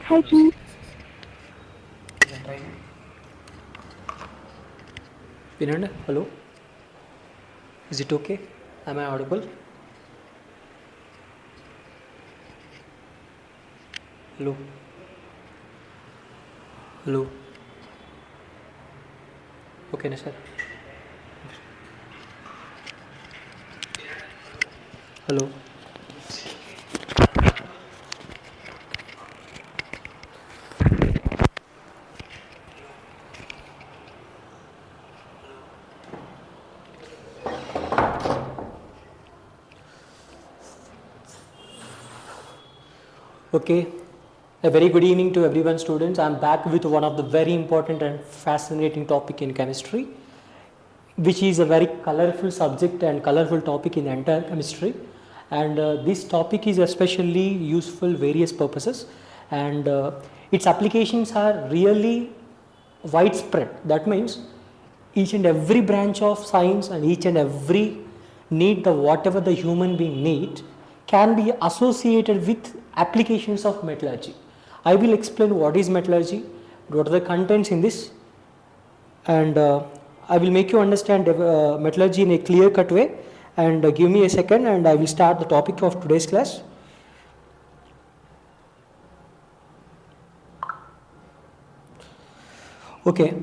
Hi, G. Vinanda, hello. Is it okay? Am I audible? Hello. Hello. Okay, na sir. Hello. Okay, a very good evening to everyone, students. I am back with one of the very important and fascinating topic in chemistry, which is a very colorful subject and colorful topic in entire chemistry. And this topic is especially useful various purposes, and its applications are really widespread. That means each and every branch of science and each and every need, the whatever the human being need, can be associated with applications of metallurgy. I will explain what is metallurgy, what are the contents in this, and I will make you understand metallurgy in a clear cut way. And give me a second and I will start the topic of today's class. Okay,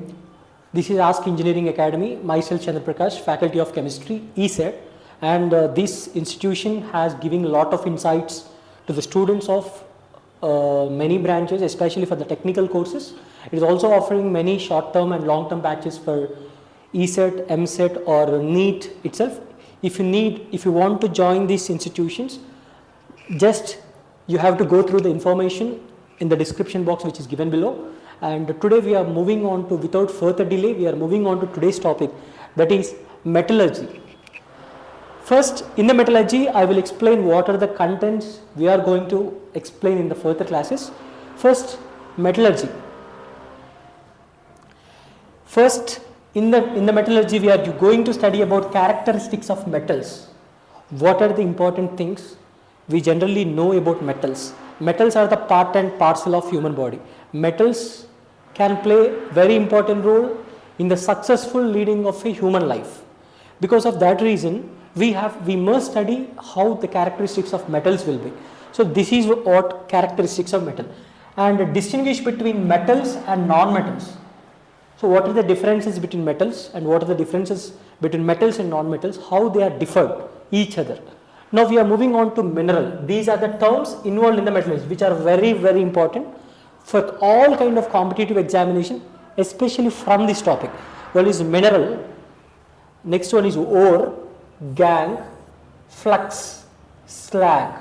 this is Ask Engineering Academy, myself Chandra Prakash, Faculty of Chemistry, ECET, and this institution has given a lot of insights to the students of many branches, especially for the technical courses. It is also offering many short-term and long-term batches for ECET, MCET or NEET itself. If you want to join these institutions, just you have to go through the information in the description box which is given below. And today we are moving on to, without further delay, we are moving on to today's topic, that is metallurgy. First, in the metallurgy, I will explain what are the contents we are going to explain in the further classes. First, metallurgy. First, in the metallurgy, we are going to study about characteristics of metals. What are the important things we generally know about metals? Metals are the part and parcel of human body. Metals can play very important role in the successful leading of a human life. Because of that reason, we must study how the characteristics of metals will be. So this is what characteristics of metal, and distinguish between metals and non-metals. So what are the differences between metals and what are the differences between metals and non-metals, how they are differed each other. Now we are moving on to mineral. These are the terms involved in the metallurgy which are very, very important for all kind of competitive examination, especially from this topic. One is mineral, next one is ore, gangue, flux, slag.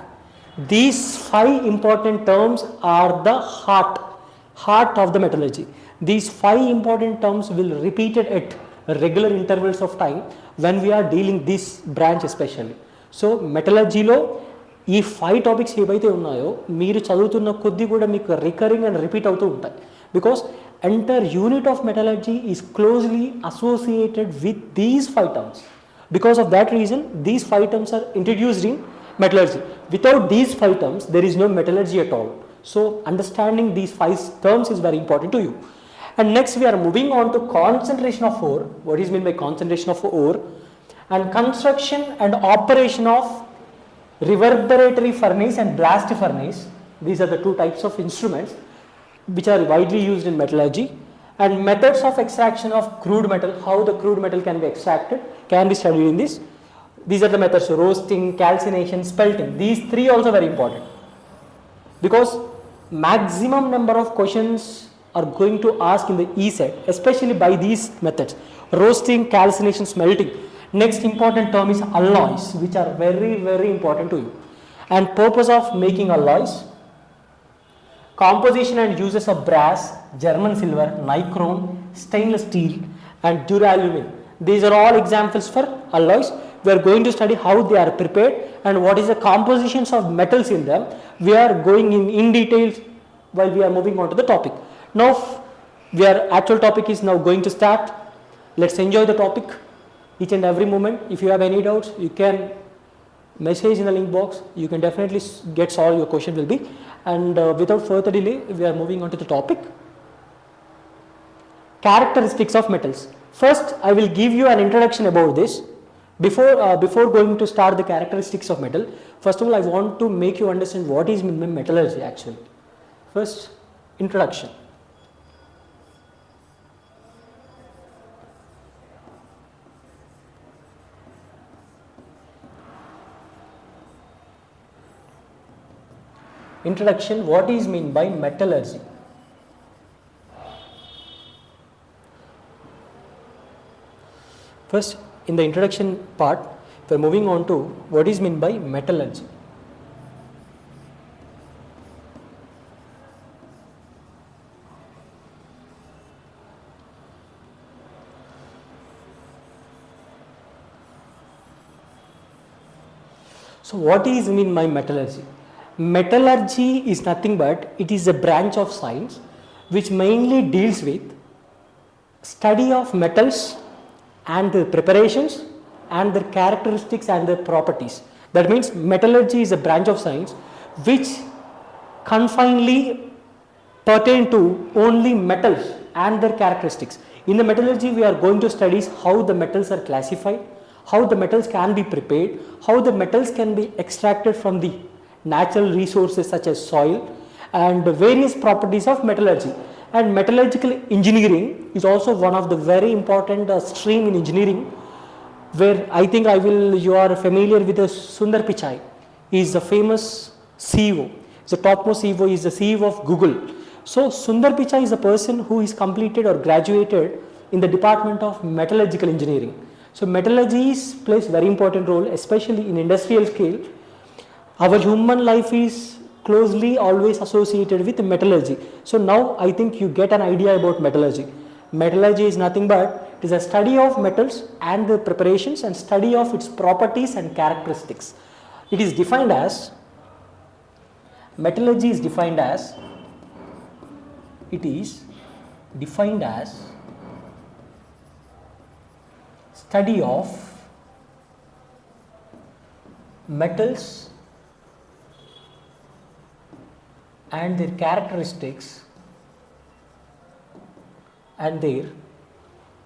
These 5 important terms are the heart of the metallurgy. These 5 important terms will repeated at regular intervals of time when we are dealing this branch especially. So metallurgyలో ఈ 5 topics ఏవైతే ఉన్నాయో మీరు చదువుతున్న కొద్దీ కూడా మీకు recurring and repeat అవుతూ ఉంటాయి, because entire unit of metallurgy is closely associated with these 5 terms. Because of that reason, these 5 terms are introduced in metallurgy. Without these 5 terms, there is no metallurgy at all. So understanding these 5 terms is very important to you. And next we are moving on to concentration of ore. What is meant by concentration of ore? And construction and operation of reverberatory furnace and blast furnace. These are the 2 types of instruments which are widely used in metallurgy. And methods of extraction of crude metal, how the crude metal can be extracted, can be studied in this. These are the methods: roasting, calcination, smelting. These 3 also very important, because maximum number of questions are going to ask in the ECET, especially by these methods: roasting, calcination, smelting. Next important term is alloys, which are very, very important to you. And purpose of making alloys: composition and uses of brass, German silver, nichrome, stainless steel and duralumin. These are all examples for alloys. We are going to study how they are prepared and what is the compositions of metals in them. We are going in details while we are moving on to the topic. Now actual topic is now going to start. Let's enjoy the topic each and every moment. If you have any doubts, you can message in the link box. You can definitely get solved, your question will be And without further delay, we are moving on to the topic. Characteristics of metals. First, I will give you an introduction about this. Before going to start the characteristics of metal, first of all, I want to make you understand what is metallurgy actually. First, introduction. Introduction, what is meant by metallurgy? First, in the introduction part, we are moving on to what is meant by metallurgy. So, what is mean by metallurgy? Metallurgy is nothing but it is a branch of science which mainly deals with study of metals and their preparations and their characteristics and their properties. That means metallurgy is a branch of science which confinedly pertain to only metals and their characteristics. In the metallurgy, we are going to study how the metals are classified, how the metals can be prepared, how the metals can be extracted from the natural resources such as soil, and various properties of metallurgy. And metallurgical engineering is also one of the very important stream in engineering, where I think you are familiar with Sundar Pichai. He is the famous CEO. The topmost CEO is the CEO of Google. So Sundar Pichai is a person who is completed or graduated in the department of metallurgical engineering. So metallurgy plays very important role, especially in industrial scale. Our human life is closely always associated with metallurgy. So now I think you get an idea about metallurgy. Metallurgy is nothing but it is a study of metals and the preparations and study of its properties and characteristics. It is defined as, metallurgy is defined as, study of metals and their characteristics and their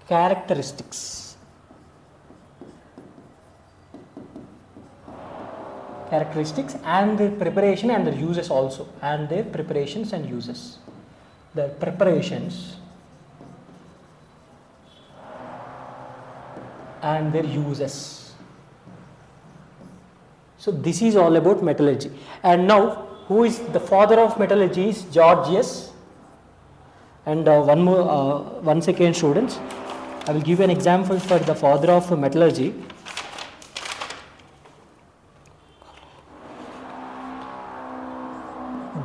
characteristics and their preparation and their uses also, and their preparations and uses, their preparations and their uses. So this is all about metallurgy. And now, who is the father of metallurgy is Georgius. And one second students, I will give you an example for the father of metallurgy.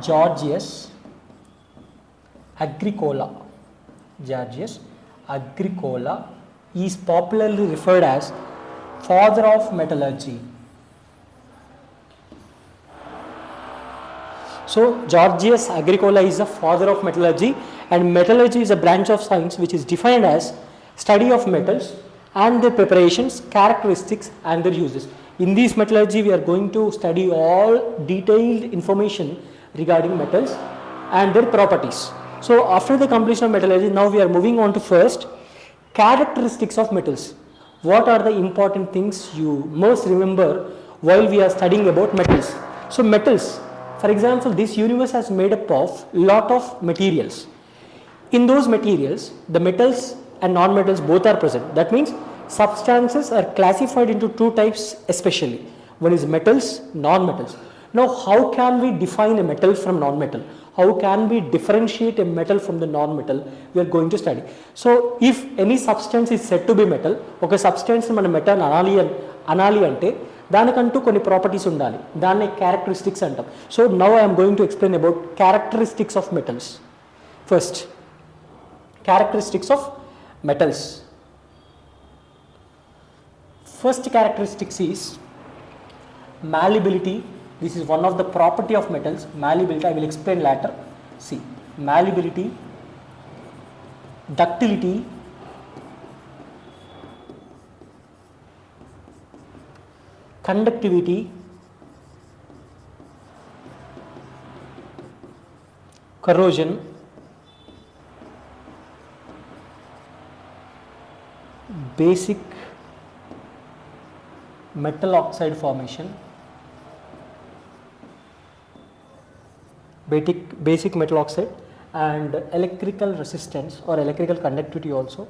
Georgius Agricola. Georgius Agricola is popularly referred as father of metallurgy. So Georgius Agricola is the father of metallurgy, and metallurgy is a branch of science which is defined as study of metals and their preparations, characteristics and their uses. In this metallurgy, we are going to study all detailed information regarding metals and their properties. So after the completion of metallurgy, now we are moving on to first characteristics of metals. What are the important things you must remember while we are studying about metals? So metals, for example, this universe has made up of lot of materials. In those materials, the metals and non-metals both are present. That means substances are classified into two types especially. One is metals, non-metals. Now how can we define a metal from non-metal? How can we differentiate a metal from the non-metal? We are going to study. So if any substance is said to be metal, okay, substance మన metal అనాలి అంటే దానికంటూ కొన్ని properties ఉండాలి, దాన్ని characteristics అంటాం. So now I'm going to explain about characteristics of metals. First, characteristics of metals. First characteristics is malleability. This is one of the property of metals. Malleability, I will explain later. See, malleability, ductility, conductivity, corrosion, basic metal oxide formation, basic metal oxide, and electrical resistance or electrical conductivity also.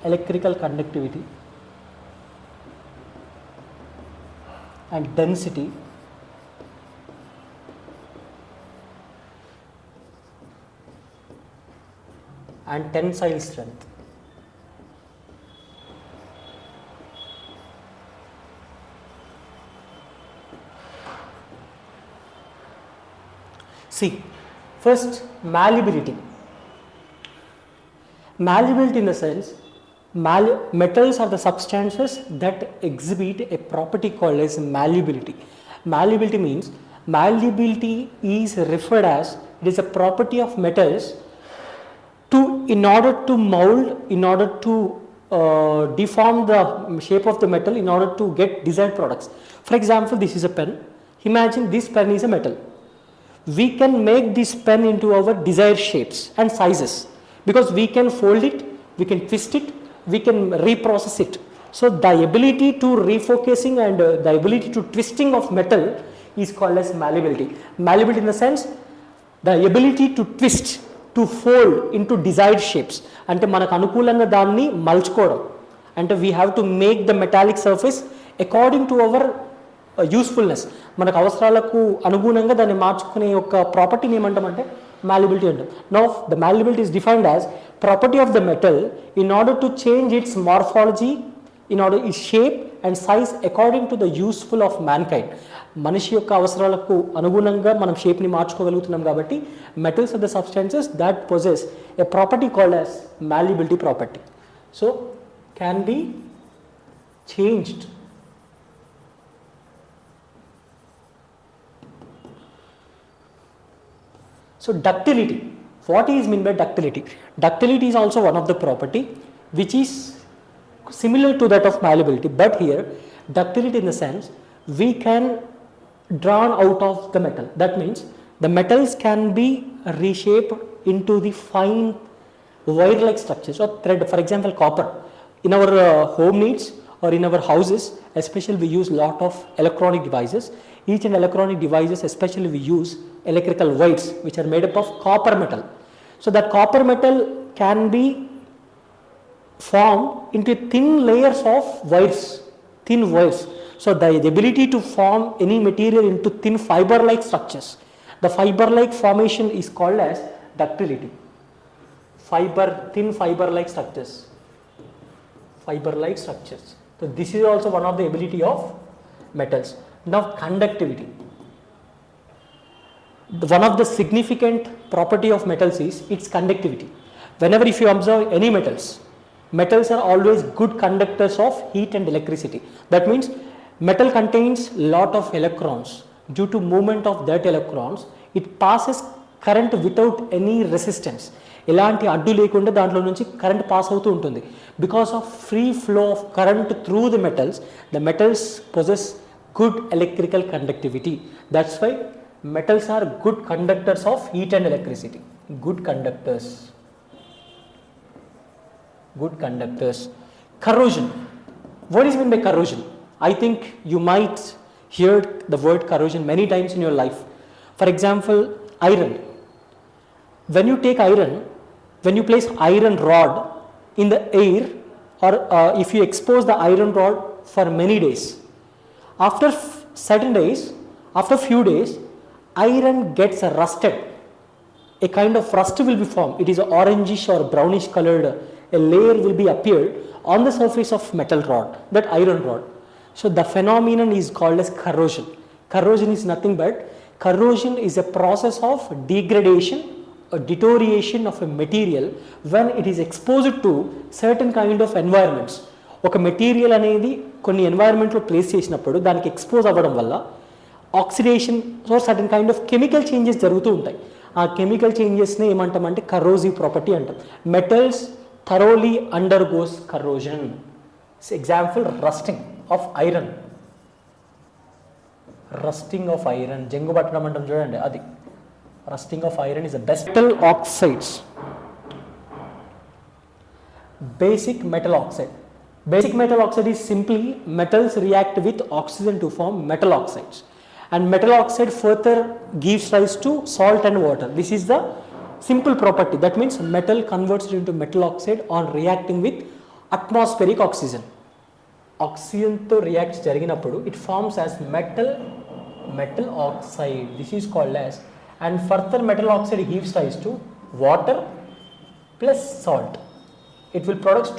Electrical conductivity and density and tensile strength. See, first malleability. Malleability in the sense, metals are the substances that exhibit a property called as malleability. Malleability means, malleability is referred as, it is a property of metals in order to mold, in order to deform the shape of the metal in order to get desired products. For example, this is a pen. Imagine this pen is a metal. We can make this pen into our desired shapes and sizes because we can fold it, we can twist it, we can reprocess it. So the ability to refocusing and the ability to twisting of metal is called as malleability. Malleability in the sense, the ability to twist, to fold into desired shapes. అంటే మనకు అనుకూలంగా దాన్ని మలుచుకోవడం. అంటే we have to make the metallic surface according to our usefulness, మనకు అవసరాలకు అనుగుణంగా దాన్ని మార్చుకునే ఒక ప్రాపర్టీని ఏమంటామంటే malleability అంటాం. Now the malleability is defined as property of the metal in order to change its morphology, in order its shape and size according to the useful of mankind. మనిషి యొక్క అవసరాలకు అనుగుణంగా మనం షేప్ని మార్చుకోగలుగుతున్నాం కాబట్టి metals are the substances that possess a property called as malleability property. So can be changed. So ductility, what is meant by ductility? Ductility is also one of the property which is similar to that of malleability, but here ductility in the sense we can drawn out of the metal. That means the metals can be reshaped into the fine wire-like structures or thread. For example, copper. In our home needs or in our houses, especially we use lot of electronic devices. Each and electronic devices, especially we use electrical wires which are made up of copper metal. So that copper metal can be formed into thin layers of wires, thin wires. So the ability to form any material into thin fiber-like structures. The fiber-like formation is called as ductility. Thin fiber-like structures. Fiber-like structures. So this is also one of the ability of metals. Now conductivity. One of the significant property of metals is its conductivity. Whenever if you observe any metals are always good conductors of heat and electricity. That means metal contains lot of electrons. Due to movement of that electrons, it passes current without any resistance. ఎలాంటి అడ్డు లేకుండా దాంట్లో నుంచి current pass అవుతూ ఉంటుంది. Because of free flow of current through the metals possess good electrical conductivity. That's why metals are good conductors of heat and electricity. Good conductors. Corrosion. What is meant by corrosion? I think you might hear the word corrosion many times in your life. For example, iron. When you take iron, when you place iron rod in the air or if you expose the iron rod for many days, after certain days, after few days, iron gets rusted. A kind of rust will be formed. It is orangish or brownish colored. A layer will be appeared on the surface of metal rod, that iron rod. So the phenomenon is called as corrosion. Corrosion is nothing but, corrosion is a process of degradation or deterioration of a material when it is exposed to certain kind of environments. ఒక material అనేది కొన్ని ఎన్వైరన్మెంట్లో place చేసినప్పుడు దానికి expose అవ్వడం వల్ల oxidation so certain kind of chemical changes జరుగుతూ ఉంటాయి. ఆ కెమికల్ చేంజెస్ని ఏమంటామంటే కరోజివ్ ప్రాపర్టీ అంటాం. Metals thoroughly undergoes corrosion. Example rusting of iron. Rusting of iron, జంగు పట్టడం అంటాం చూడండి, అది rusting of iron is the best. Metal oxides, basic metal oxide. Basic metal oxide is simply metals react with oxygen to form metal oxides, and metal oxide further gives rise to salt and water. This is the simple property. That means metal converts into metal oxide on reacting with atmospheric oxygen. Oxygen to reacts జరిగినప్పుడు it forms as metal oxide. This is called as, and further metal oxide gives rise to water plus salt. It will produce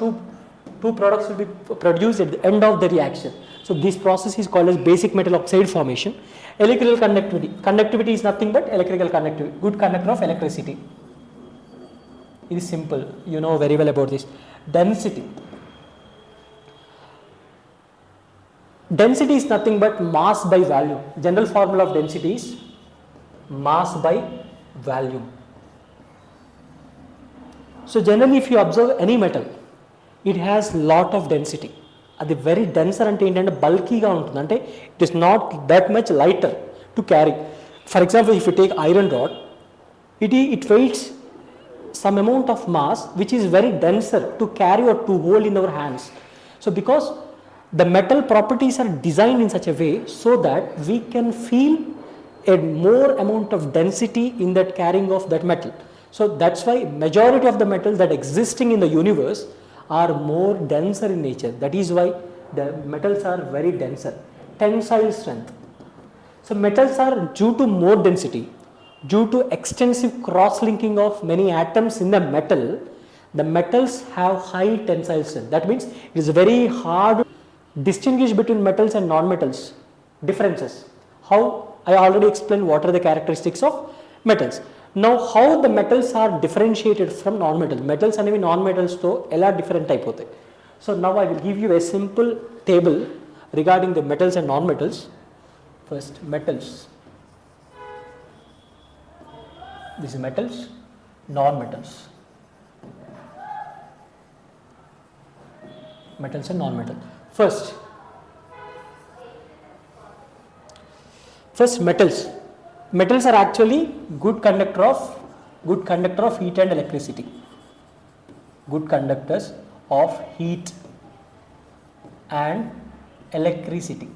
two products will be produced at the end of the reaction. So this process is called as basic metal oxide formation. Electrical conductivity is nothing but electrical conductivity, good conductor of electricity. It is simple, you know very well about this. Density is nothing but mass by volume. General formula of density is mass by volume. So generally if you observe any metal, it has lot of density. అది very denser అంటే ఏంటంటే బల్కీగా ఉంటుంది, అంటే it is not that much lighter to carry. For example if you take iron rod, it weighs some amount of mass which is very denser to carry or to hold in our hands. So because the metal properties are designed in such a way so that we can feel a more amount of density in that carrying of that metal. So that's why majority of the metals that existing in the universe are more denser in nature. That is why the metals are very denser. Tensile strength. So metals are due to more density, due to extensive cross-linking of many atoms in the metal, the metals have high tensile strength. That means it is very hard to distinguish between metals and non-metals. Differences. How? I already explained what are the characteristics of metals. Now how the metals are differentiated from non-metals. Metals అనేవి non-metals తో ఎలా different అయిపోతాయి. So now I will give you a simple table regarding the metals and non-metals. First, metals. This is metals, non-metals. Metals and non-metals. First metals. Metals are actually good conductor of heat and electricity. Good conductors of heat and electricity.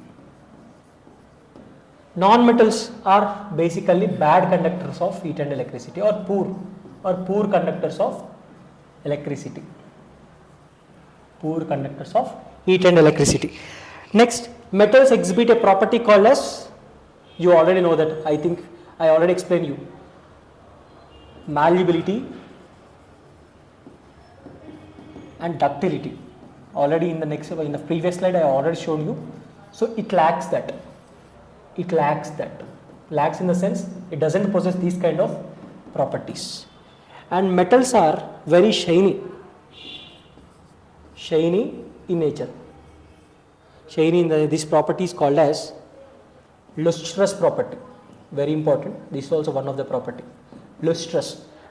Non-metals are basically bad conductors of heat and electricity, or poor conductors of electricity. Poor conductors of heat and electricity. Next, metals exhibit a property called as, you already know that, I think I already explained you, malleability and ductility. Already in the previous slide I already shown you. So it lacks that. Lacks in the sense it doesn't possess these kind of properties. And metals are very shiny in nature. This property is called as lustrous property. Very important. This is also one of the property. Lustrous.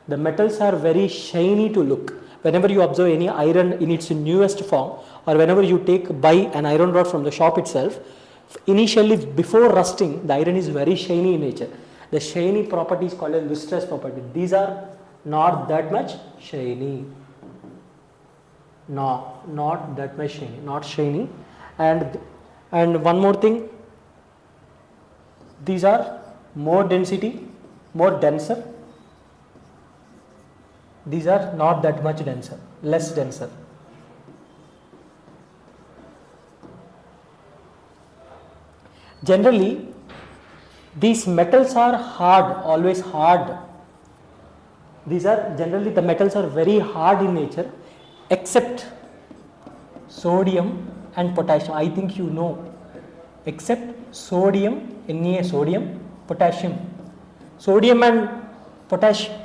The metals are very shiny to look. Whenever you observe any iron in its newest form, or whenever you buy an iron rod from the shop itself, initially before rusting, the iron is very shiny in nature. The shiny property is called a lustrous property. These are not that much shiny. No, not that much shiny. Not shiny. And one more thing. These are more denser. These are not that much denser, less denser. Generally, these metals are hard, always hard. These are generally, the metals are very hard in nature, except sodium and potassium. I think you know. Except sodium, Na, sodium, potassium. Sodium and potassium.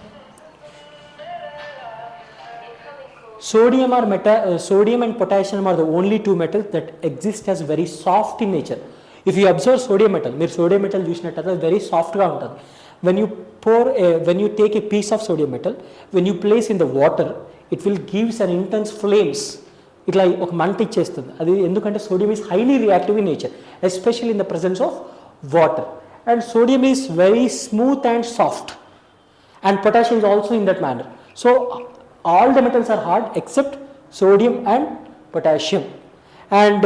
Sodium and potassium are the only two metals that exist as very soft in nature. If you observe sodium metal, మీరు sodium metal చూసినట్లయితే very soft గా ఉంటుంది. When you take a piece of sodium metal, when you place in the water, it will gives an intense flames. ఇట్లా ఒక మంట ఇచ్చేస్తుంది. అది ఎందుకంటే sodium is highly reactive in nature, especially in the presence of Water. And sodium is very smooth and soft, and potassium is also in that manner. So all the metals are hard except sodium and potassium. And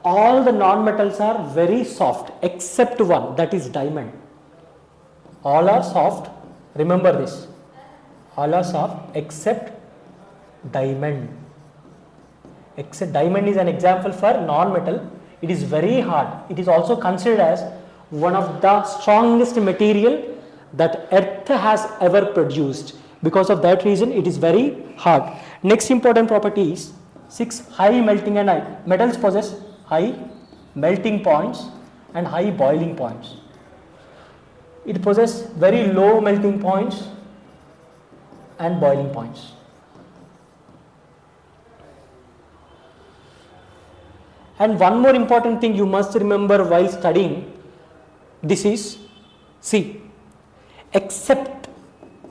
all the non-metals are very soft except one, that is diamond. All are soft, remember this, all are soft except diamond. Except diamond is an example for non-metal. It is very hard. It is also considered as one of the strongest material that earth has ever produced. Because of that reason it is very hard. Next important property is 6, high melting and high. Metals possess high melting points and high boiling points. It possesses very low melting points and boiling points. And one more important thing you must remember while studying this is, see, except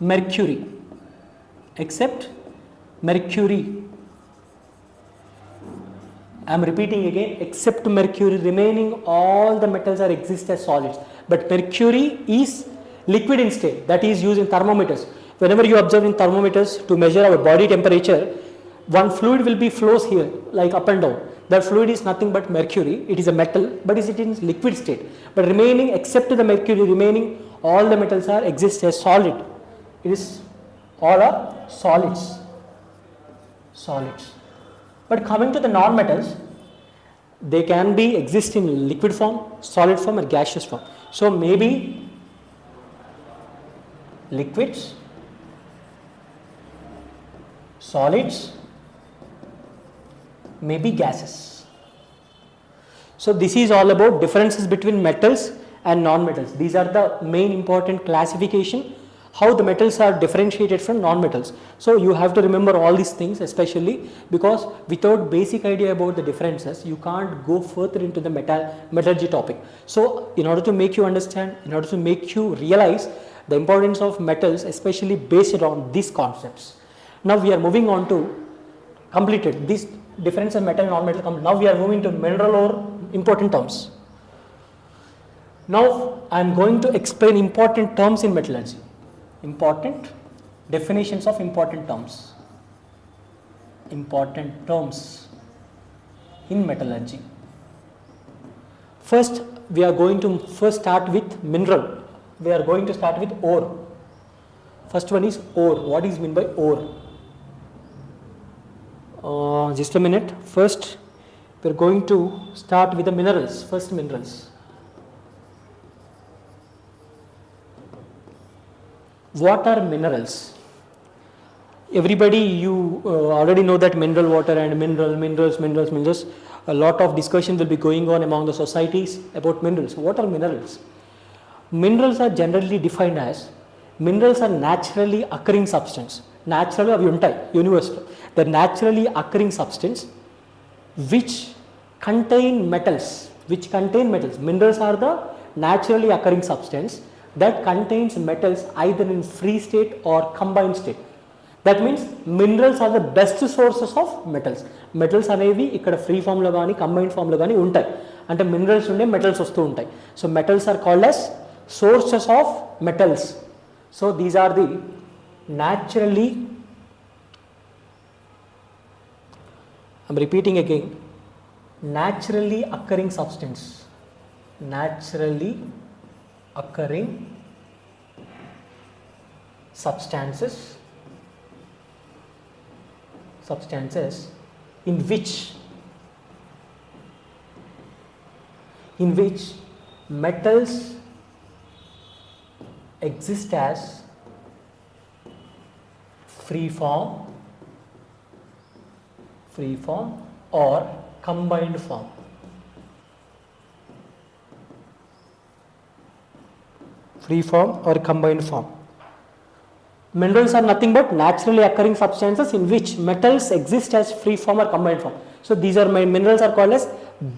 mercury, I am repeating again, except mercury, remaining all the metals are exist as solids, but mercury is liquid in state, that is used in thermometers. Whenever you observe in thermometers to measure our body temperature, one fluid will be flows here like up and down. That fluid is nothing but mercury. It is a metal, but is it in liquid state. But remaining, except the mercury, remaining all the metals are exist as solid. It is all are solids. But coming to the non-metals, they can be exist in liquid form, solid form, or gaseous form. So maybe liquids, solids, maybe gases. So this is all about differences between metals and non-metals. These are the main important classification, how the metals are differentiated from non-metals. So you have to remember all these things, especially because without basic idea about the differences, you can't go further into the metallurgy topic. So in order to make you understand, in order to make you realize the importance of metals, especially based on these concepts. Now we are moving on to completed this difference in metal and non-metal. Now we are moving to mineral or important terms. Now I am going to explain important terms in metallurgy. Important definitions of important terms. Important terms in metallurgy. First, we are going to start with mineral. We are going to start with ore. First one is ore. What is meant by ore? Just a minute. First, we are going to start with the minerals. First, minerals. What are minerals? Everybody, you already know that mineral water and minerals. A lot of discussion will be going on among the societies about minerals. What are minerals? Minerals are generally defined as, minerals are naturally occurring substance. Naturally avi untai universe. The naturally occurring substance which contain metals. Minerals are the naturally occurring substance that contains metals either in free state or combined state. That means minerals are the best sources of metals. Metals అనేవి ఇక్కడ free form లో గాని combined form లో గాని ఉంటాయి. అంటే minerals నుండి metals వస్తూ ఉంటాయి. So metals are called as sources of metals. So these are the naturally, I am repeating again, naturally occurring substance. Naturally occurring substances in which metals exist as free form or combined form. Free form or combined form. Minerals are nothing but naturally occurring substances in which metals exist as free form or combined form. So these are minerals are called as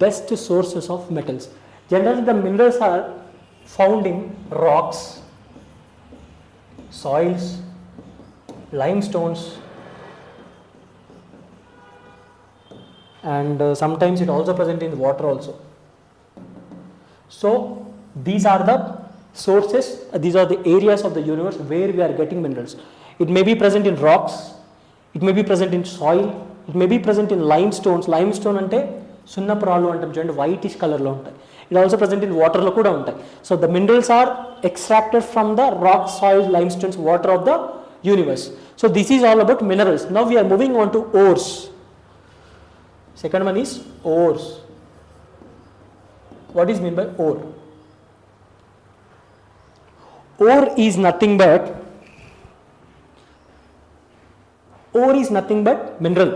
best sources of metals. Generally the minerals are found in rocks, soils, limestones, and sometimes it also present in water also. So these are the sources, these are the areas of the universe where we are getting minerals. It may be present in rocks, it may be present in soil, it may be present in limestones. Limestone ante సున్నపురాళ్ళు అంటాం చూడండి, whitish కలర్లో ఉంటాయి. It also present in వాటర్లో కూడా ఉంటాయి. So the minerals are extracted from the rock, soil, limestones, water of the universe. So this is all about minerals. Now we are moving on to ores. Second one is ores. What is meant by ore? Ore is nothing but mineral.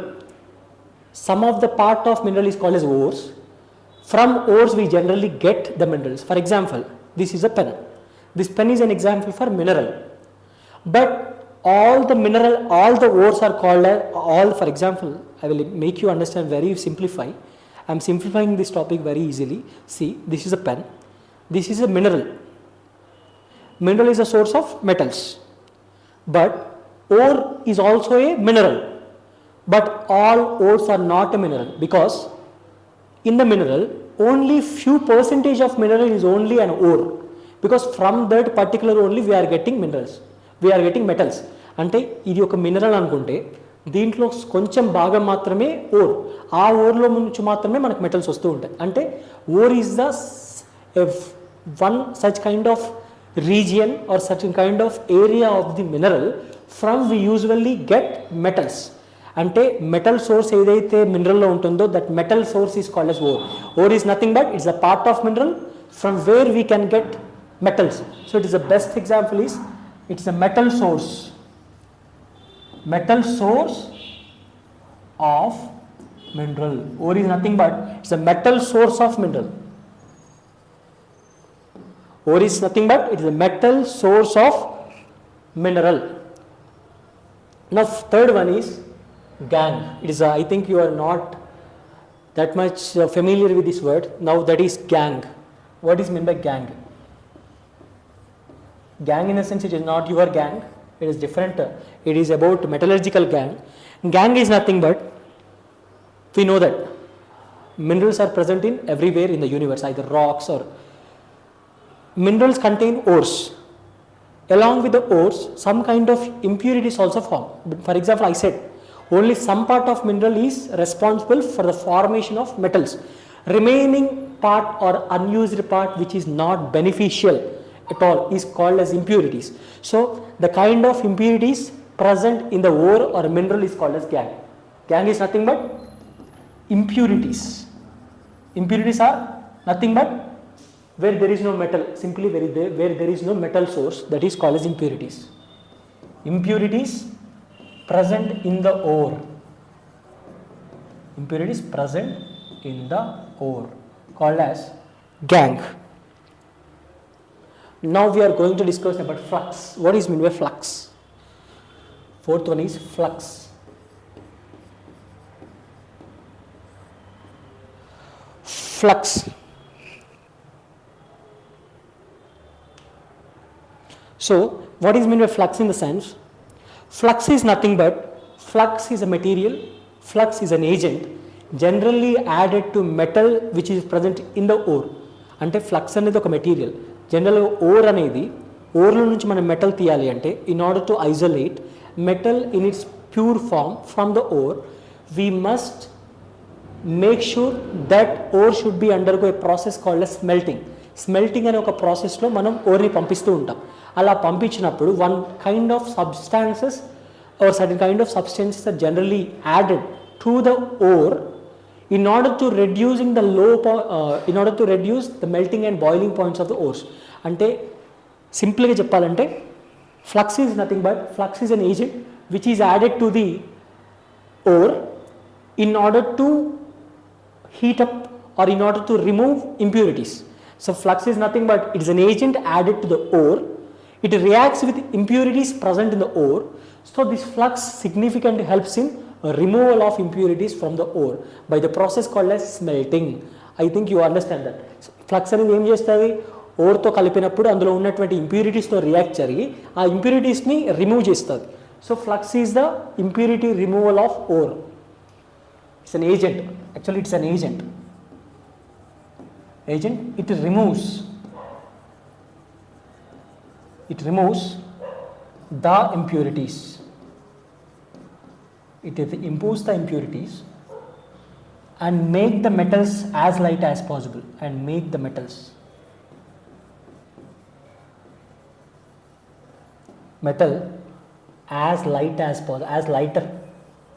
Some of the part of mineral is called as ores. From ores we generally get the minerals. For example, this is a pen. This pen is an example for mineral. But all the ores are called as, for example, I will make you understand very simplify. I am simplifying this topic very easily. See, this is a pen. This is a mineral. Mineral is a source of metals. But ore is also a mineral. But all ores are not a mineral, because in the mineral only few percentage of mineral is only an ore, because from that particular only we are getting minerals, we are getting metals. అంటే ఇది ఒక mineral అనుకుంటే దీంట్లో కొంచెం భాగం మాత్రమే or, ఆ ఓర్లో నుంచి మాత్రమే మనకు మెటల్స్ వస్తూ ఉంటాయి. అంటే ore is the one such kind of region or such kind of area of the mineral from we usually get metals. అంటే మెటల్ సోర్స్ ఏదైతే మినరల్లో ఉంటుందో that metal source is called as ore. Ore is nothing but it's a part of mineral from where we can get metals. So it is the best example is it's a metal source of mineral. Ore is nothing but it's a metal source of mineral. Ore is nothing but it is a metal source of mineral. Now third one is gangue. It is I think you are not that much familiar with this word. Now that is gangue. What is meant by gangue? Gangue in a sense it is not your gang, it is different. It is about metallurgical gangue. Gangue is nothing but, we know that minerals are present in everywhere in the universe, either rocks or minerals contain ores. Along with the ores some kind of impurities also form. For example, I said only some part of mineral is responsible for the formation of metals. Remaining part or unused part which is not beneficial at all is called as impurities. So the kind of impurities present in the ore or mineral is called as gangue. Gangue is nothing but impurities. Impurities are nothing but where there is no metal, simply where there is no metal source, that is called as impurities. Impurities present in the ore. Impurities present in the ore called as gangue. Now we are going to discuss about flux. What is meant by flux? Fourth one is flux. Flux. So what is meant by flux in the sense? Flux is nothing but, flux is a material, flux is an agent generally added to metal which is present in the ore. అంటే flux అనేది ఒక material. జనరల్గా or అనేది, ఓర్లో నుంచి మనం metal తీయాలి అంటే in order to isolate metal in its pure form from the ore we must make sure that ore should be undergo a process called as smelting. Smelting అనే ఒక ప్రాసెస్లో మనం ఓర్ని పంపిస్తూ ఉంటాం. అలా పంపించినప్పుడు one kind of substances or certain kind of substances are generally added to the ore in order to reduce the melting and boiling points of the ores. అంటే సింపుల్గా చెప్పాలంటే flux is nothing but flux is an agent which is added to the ore in order to heat up or in order to remove impurities. So flux is nothing but it is an agent added to the ore. It reacts with impurities present in the ore. So this flux significantly helps in removal of impurities from the ore by the process called as smelting. I think you understand that. Flux అనేది ఏం చేస్తుంది, ఓర్తో కలిపినప్పుడు అందులో ఉన్నటువంటి ఇంప్యూరిటీస్తో react జరిగి ఆ ఇంప్యూరిటీస్ని remove చేస్తుంది. So flux is the impurity removal of ore. It's an agent. Actually, it's an agent. Agent, it removes the impurities. It improves the impurities and make the metals as light as possible, and make the metals metal as light as possible, as lighter.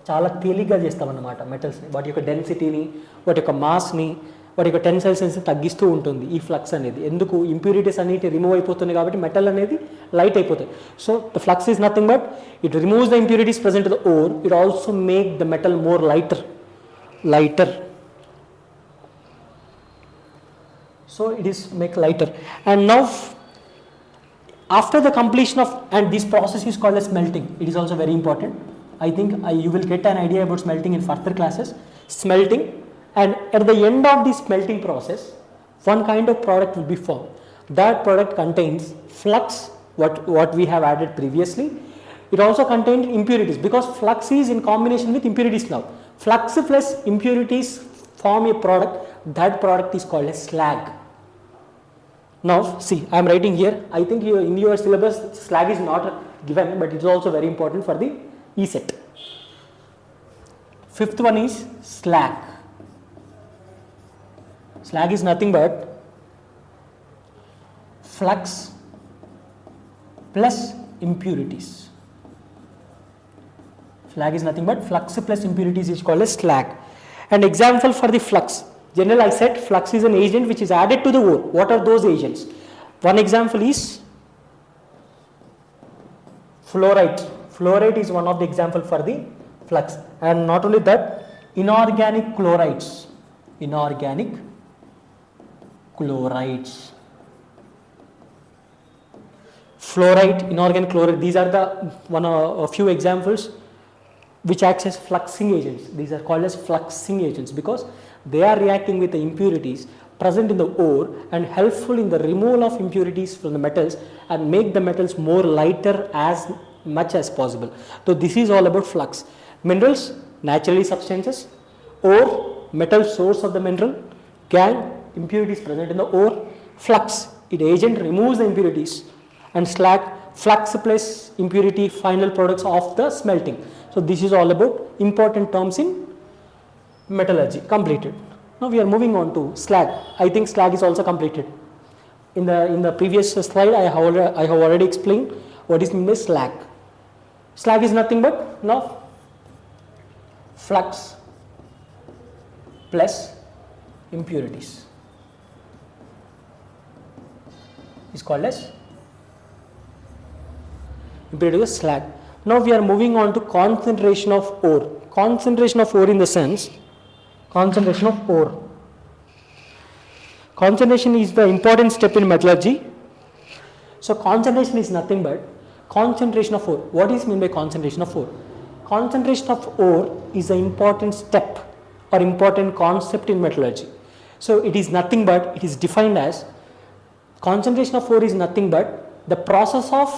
చాలా తేలిగ్గా చేస్తామన్నమాట మెటల్స్ని, వాటి యొక్క డెన్సిటీని, వాటి యొక్క మాస్ని, వాటి యొక్క tensile స్ట్రెంగ్త్ని తగ్గిస్తూ ఉంటుంది ఈ ఫ్లక్స్ అనేది. ఎందుకు? ఇంప్యూరిటీస్ అనేవి రిమూవ్ అయిపోతుంది కాబట్టి మెటల్ అనేది లైట్ అయిపోతుంది. So the flux is nothing but it removes the impurities present the ore. It also make the metal more lighter. So it is make lighter. And now after the completion of, and this process is called as smelting. It is also very important. I think you will get an idea about smelting in further classes. Smelting, and at the end of the smelting process, one kind of product will be formed. That product contains flux, what we have added previously. It also contains impurities, because flux is in combination with impurities now. Flux plus impurities form a product. That product is called as slag. Now see, I am writing here. I think in your syllabus slag is not given, but it is also very important for the ECET. Fifth one is slag. Slag is nothing but flux plus impurities. Slag is nothing but flux plus impurities is called as slag. An example for the flux. Generally, I said flux is an agent which is added to the ore. What are those agents? One example is fluorite. Fluorite is one of the example for the flux. And not only that, inorganic chlorides. Inorganic chlorides. Fluorite, inorganic chloride. These are the a few examples which acts as fluxing agents. These are called as fluxing agents because they are reacting with the impurities present in the ore and helpful in the removal of impurities from the metals and make the metals more lighter as much as possible. So this is all about flux. Minerals, naturally substances. Ore, metal source of the mineral. Gang, impurities present in the ore. Flux, it agent removes the impurities. And slag, flux plus impurity final products of the smelting. So this is all about important terms in metallurgy. Completed. Now we are moving on to slag. I think slag is also completed. In the previous slide I have already explained what is meant by slag. Slag is nothing but now flux plus impurities is called as impurities slag. Now we are moving on to concentration of ore. Concentration of ore in the sense, concentration of ore. Concentration is the important step in metallurgy. So concentration is nothing but concentration of ore. What is meant by concentration of ore? Concentration of ore is an important step or important concept in metallurgy. So it is nothing but, it is defined as, concentration of ore is nothing but the process of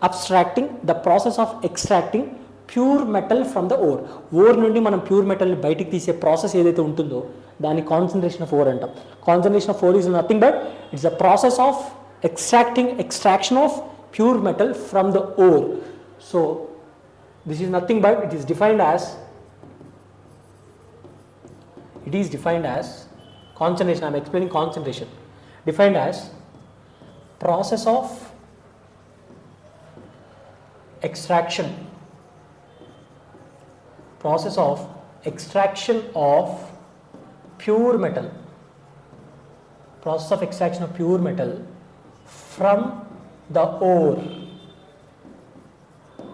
abstracting, the process of extracting pure metal from the ore. Ore నుండి మనం pure metal బయటికి తీసే process ఏదైతే ఉంటుందో దాన్ని concentration of or అంటాం. Concentration of or is nothing but it's the process of extraction of pure metal from the ore. So this is nothing but it is defined as concentration. I am explaining concentration. Defined as process of extraction of pure metal, process of extraction of pure metal from the ore.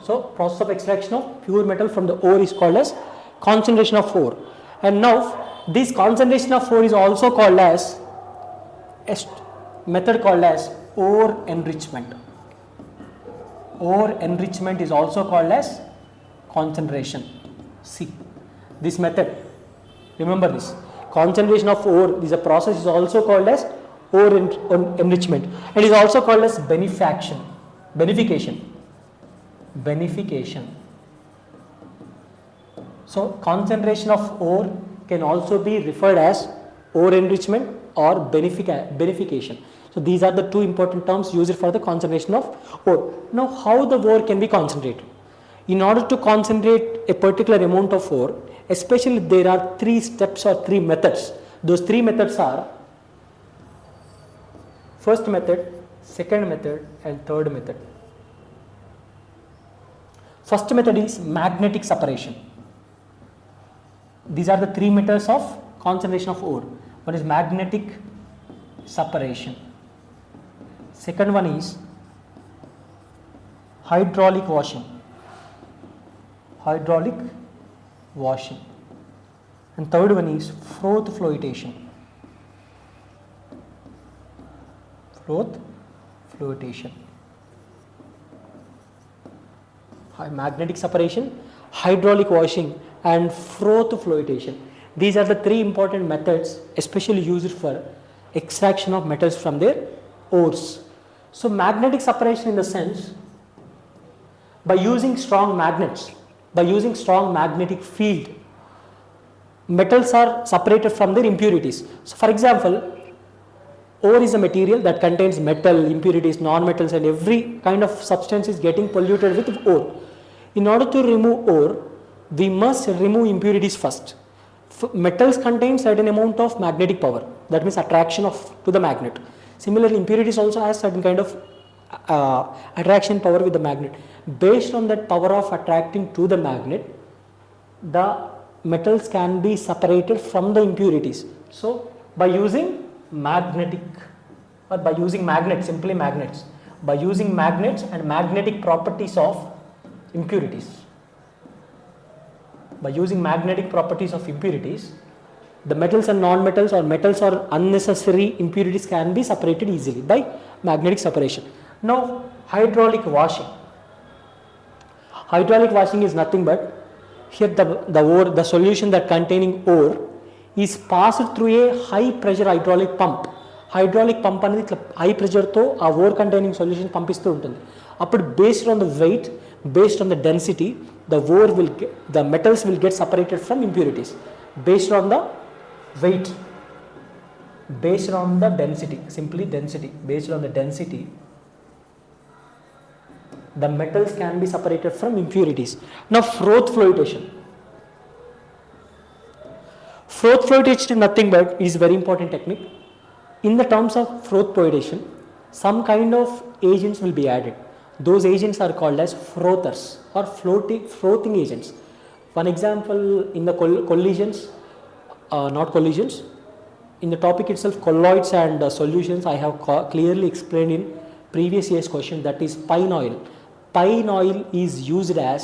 So process of extraction of pure metal from the ore is called as concentration of ore. And now this concentration of ore is also called as a method called as ore enrichment. Ore enrichment is also called as concentration. See this method, remember this, concentration of ore is a process is also called as ore enrichment. It is also called as beneficiation. So concentration of ore can also be referred as ore enrichment or beneficiation. So these are the two important terms used for the concentration of ore. Now how the ore can be concentrated? In order to concentrate a particular amount of ore, especially there are 3 steps or 3 methods. Those 3 methods are first method, second method and third method. First method is magnetic separation. These are the 3 methods of concentration of ore. One is magnetic separation. Second one is hydraulic washing. Hydraulic washing. And third one is froth flotation. Froth flotation. Magnetic separation, hydraulic washing and froth flotation. These are the 3 important methods especially used for extraction of metals from their ores. So magnetic separation in the sense, by using strong magnets, by using strong magnetic field, metals are separated from their impurities. So for example, ore is a material that contains metal, impurities, non-metals and every kind of substance is getting polluted with ore. In order to remove ore, we must remove impurities first. Metals contain certain amount of magnetic power, that means attraction to the magnet. Similarly, impurities also has certain kind of attraction power with the magnet. Based on that power of attracting to the magnet, the metals can be separated from the impurities. So by using magnetic or by using magnets, simply magnets, by using magnets and magnetic properties of impurities, by using magnetic properties of impurities, the metals and non-metals or metals or unnecessary impurities can be separated easily by magnetic separation. Now hydraulic washing. Hydraulic washing is nothing but here the solution that containing ore is passed through a high pressure hydraulic pump. Hydraulic pump అనేది high pressure తో ఆ ore containing solution పంపిస్తూ ఉంటుంది. అప్పుడు based on the weight, based on the density, the metals will get separated from impurities. Based on the weight, based on the density, simply density, based on the density, the metals can be separated from impurities. Now froth flotation. Froth flotation is nothing but is very important technique. In the terms of froth flotation, some kind of agents will be added. Those agents are called as frothers or frothing agents. One example in the collisions, not collisions, in the topic itself, colloids and solutions, I have clearly explained in previous year's question, that is pine oil. Pine oil is used as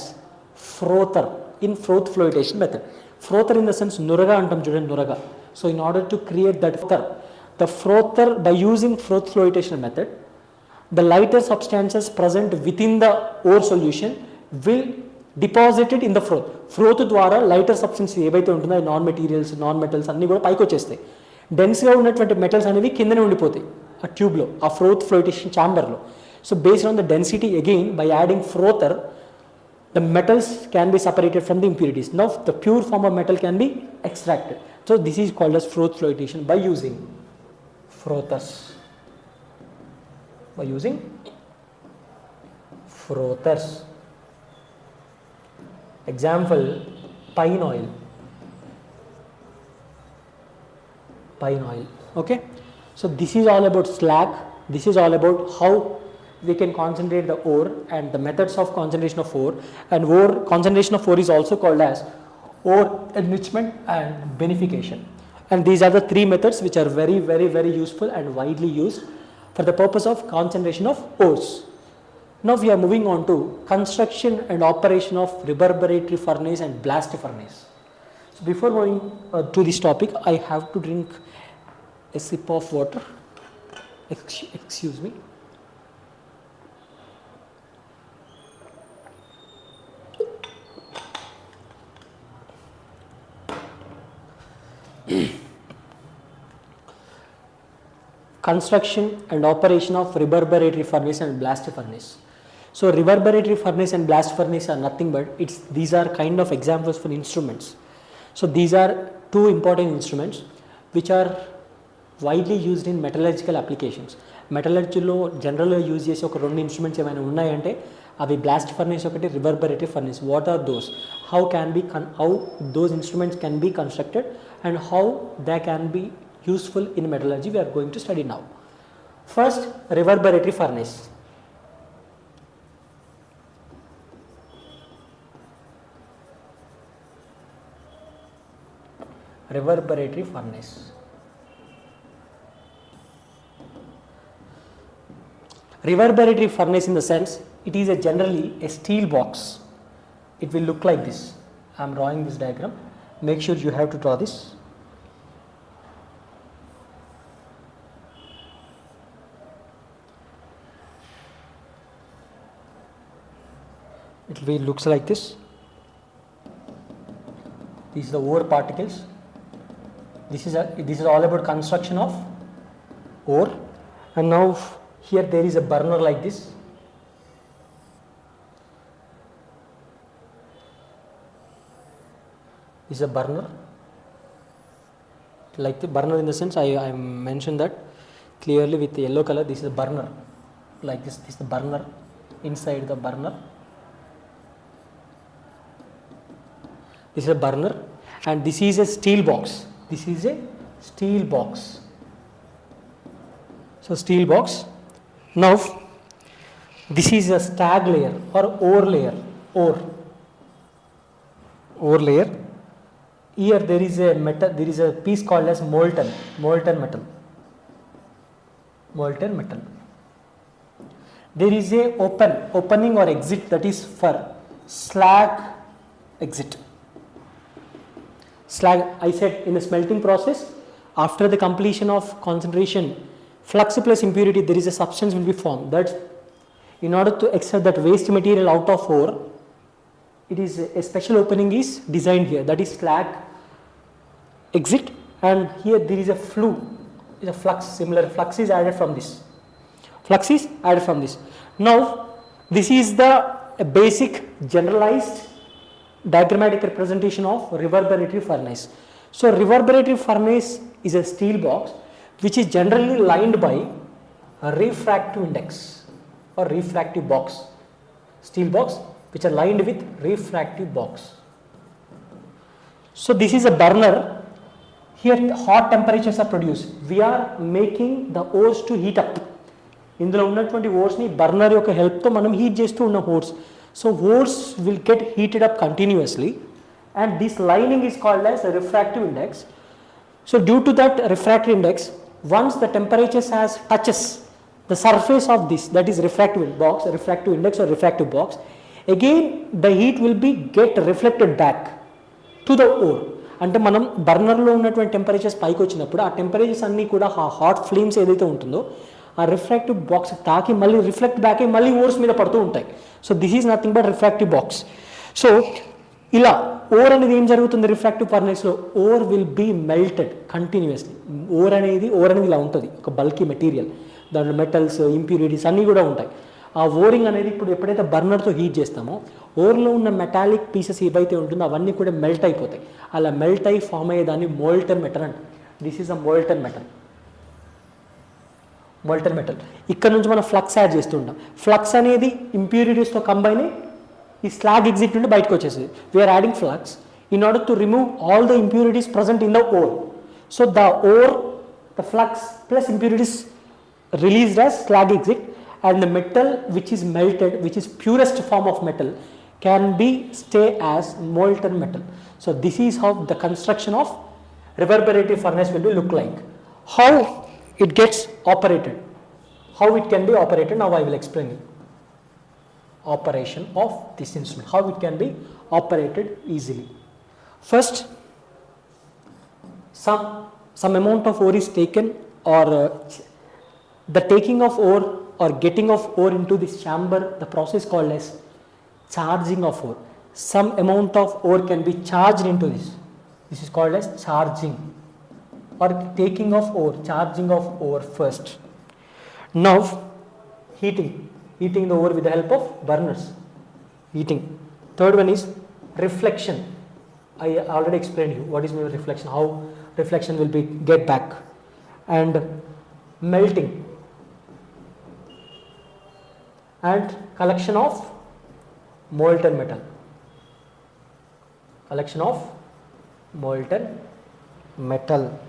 frother in froth flotation method. Frother in the sense nuraga antam chudandi, nuraga. So in order to create that frother, the frother, by using froth flotation method, the lighter substances present within the ore solution will deposited in the froth. Froth ద్వారా lighter substance ఏవైతే ఉంటుందో non materials, non metals అన్నీ కూడా పైకి వచ్చేస్తాయి. డెన్స్గా ఉన్నటువంటి metals అనేవి కిందనే ఉండిపోతాయి ఆ ట్యూబ్లో, ఆ ఫ్రోత్ ఫ్లోటేషన్ ఛాంబర్లో. So based on the density again by adding frother, the metals can be separated from the impurities. Now the pure form of metal can be extracted. So this is called as froth flotation by using frothers. By using frothers. Example, pine oil. Pine oil. Okay. So this is all about slag. This is all about how we can concentrate the ore and the methods of concentration of ore. And ore concentration of ore is also called as ore enrichment and beneficiation. And these are the 3 methods which are very, very, very useful and widely used for the purpose of concentration of ores. Now we are moving on to construction and operation of reverberatory furnace and blast furnace. So before going to this topic, I have to drink a sip of water. Excuse me. Construction and operation of reverberatory furnace and blast furnace. So reverberatory furnace and blast furnace are nothing but these are kind of examples for instruments. So these are two important instruments which are widely used in metallurgical applications. మెటలర్జీలో జనరల్గా use చేసే ఒక రెండు instruments ఏమైనా ఉన్నాయంటే అవి blast furnace ఒకటి reverberative furnace. What are those, how those instruments can be constructed and how they can be useful in metallurgy we are going to study now. First, reverberatory furnace. Reverberatory furnace. Reverberatory furnace in the sense it is generally a steel box. It will look like this. I am drawing this diagram. Make sure you have to draw this. It will looks like this. These are the ore particles. This is all about construction of ore. And now here there is a burner like this. This is a burner, like the burner in the sense I mentioned that clearly with the yellow color. This is a burner like this. This is the burner. Inside the burner, this is a burner, and this is a steel box. This is a steel box. So steel box. Now this is a slag layer or ore layer. Ore layer. Here there is a metal. There is a piece called as molten metal. There is a opening or exit, that is for slag exit. Slag, I said, in the smelting process, after the completion of concentration, flux plus impurity, there is a substance will be formed. That in order to extract that waste material out of ore, it is a special opening is designed here, that is slag exit, and here there is a flue, is a flux, similar flux is added from this. Now this is the basic generalized diagrammatic representation of reverberatory furnace. So reverberatory furnace is a steel box which is generally lined by a refractive index or refractive box. Steel box which are lined with refractive box. So this is a burner. Here hot temperatures are produced. We are making the ores to heat up. ఇందులో ఉన్నటువంటి ఓర్స్ని burner యొక్క హెల్ప్తో మనం heat చేస్తూ ఉన్న ores. So ores will get heated up continuously and this lining is called as refractive index. So due to that refractive index, once the temperatures has touches the surface of this, that is refractive index or refractive box, again the heat will be get reflected back to the ore. అంటే మనం బర్నర్లో ఉన్నటువంటి temperatures పైకి వచ్చినప్పుడు ఆ temperatures అన్నీ కూడా ఆ hot flames ఏదైతే ఉంటుందో ఆ రిఫ్రాక్టివ్ బాక్స్ తాకి మళ్ళీ రిఫ్లెక్ట్ బ్యాక్ అయ్యి మళ్ళీ ఓర్స్ మీద పడుతూ ఉంటాయి. So this is nothing but refractive box. So ఇలా ఓర్ అనేది ఏం జరుగుతుంది రిఫ్రాక్టివ్ ఫర్నేస్లో, ore will be melted continuously. Ore అనేది ఇలా ఉంటుంది, ఒక బల్కీ మెటీరియల్, దాంట్లో మెటల్స్ ఇంప్యూరిటీస్ అన్నీ కూడా ఉంటాయి. ఆ ఓరింగ్ అనేది ఇప్పుడు ఎప్పుడైతే బర్నర్తో హీట్ చేస్తామో ఓర్లో ఉన్న మెటాలిక్ పీసెస్ ఏవైతే ఉంటుందో అవన్నీ కూడా మెల్ట్ అయిపోతాయి. అలా మెల్ట్ అయి ఫామ్ అయ్యేదాన్ని మోల్టన్ మెటల్ అంట. This is a molten metal. ఇక్కడ నుంచి మనం ఫ్లక్స్ యాడ్ చేస్తుంటాం. ఫ్లక్స్ అనేది ఇంప్యూరిటీస్తో కంబైన్ అయ్యి ఈ స్లాగ్ ఎగ్జిట్ నుండి బయటకు వచ్చేస్తుంది. We are adding flux in order to remove all the impurities present in the ore. So the flux plus impurities released as slag exit, and the metal which is melted, which is purest form of metal, can be stay as molten metal. So this is how the construction of reverberative furnace will be look like. How it gets operated, how it can be operated, now I will explain you. Operation of this instrument, how it can be operated easily. First, some amount of ore is taken, or the taking of ore or getting of ore into this chamber, the process called as charging of ore. Some amount of ore can be charged into this. This is called as charging or taking of ore, charging of ore first. Now heating the ore with the help of burners. Heating. Third one is reflection. I already explained you what is mean reflection, how reflection will be get back, and melting and collection of molten metal. Collection of molten metal.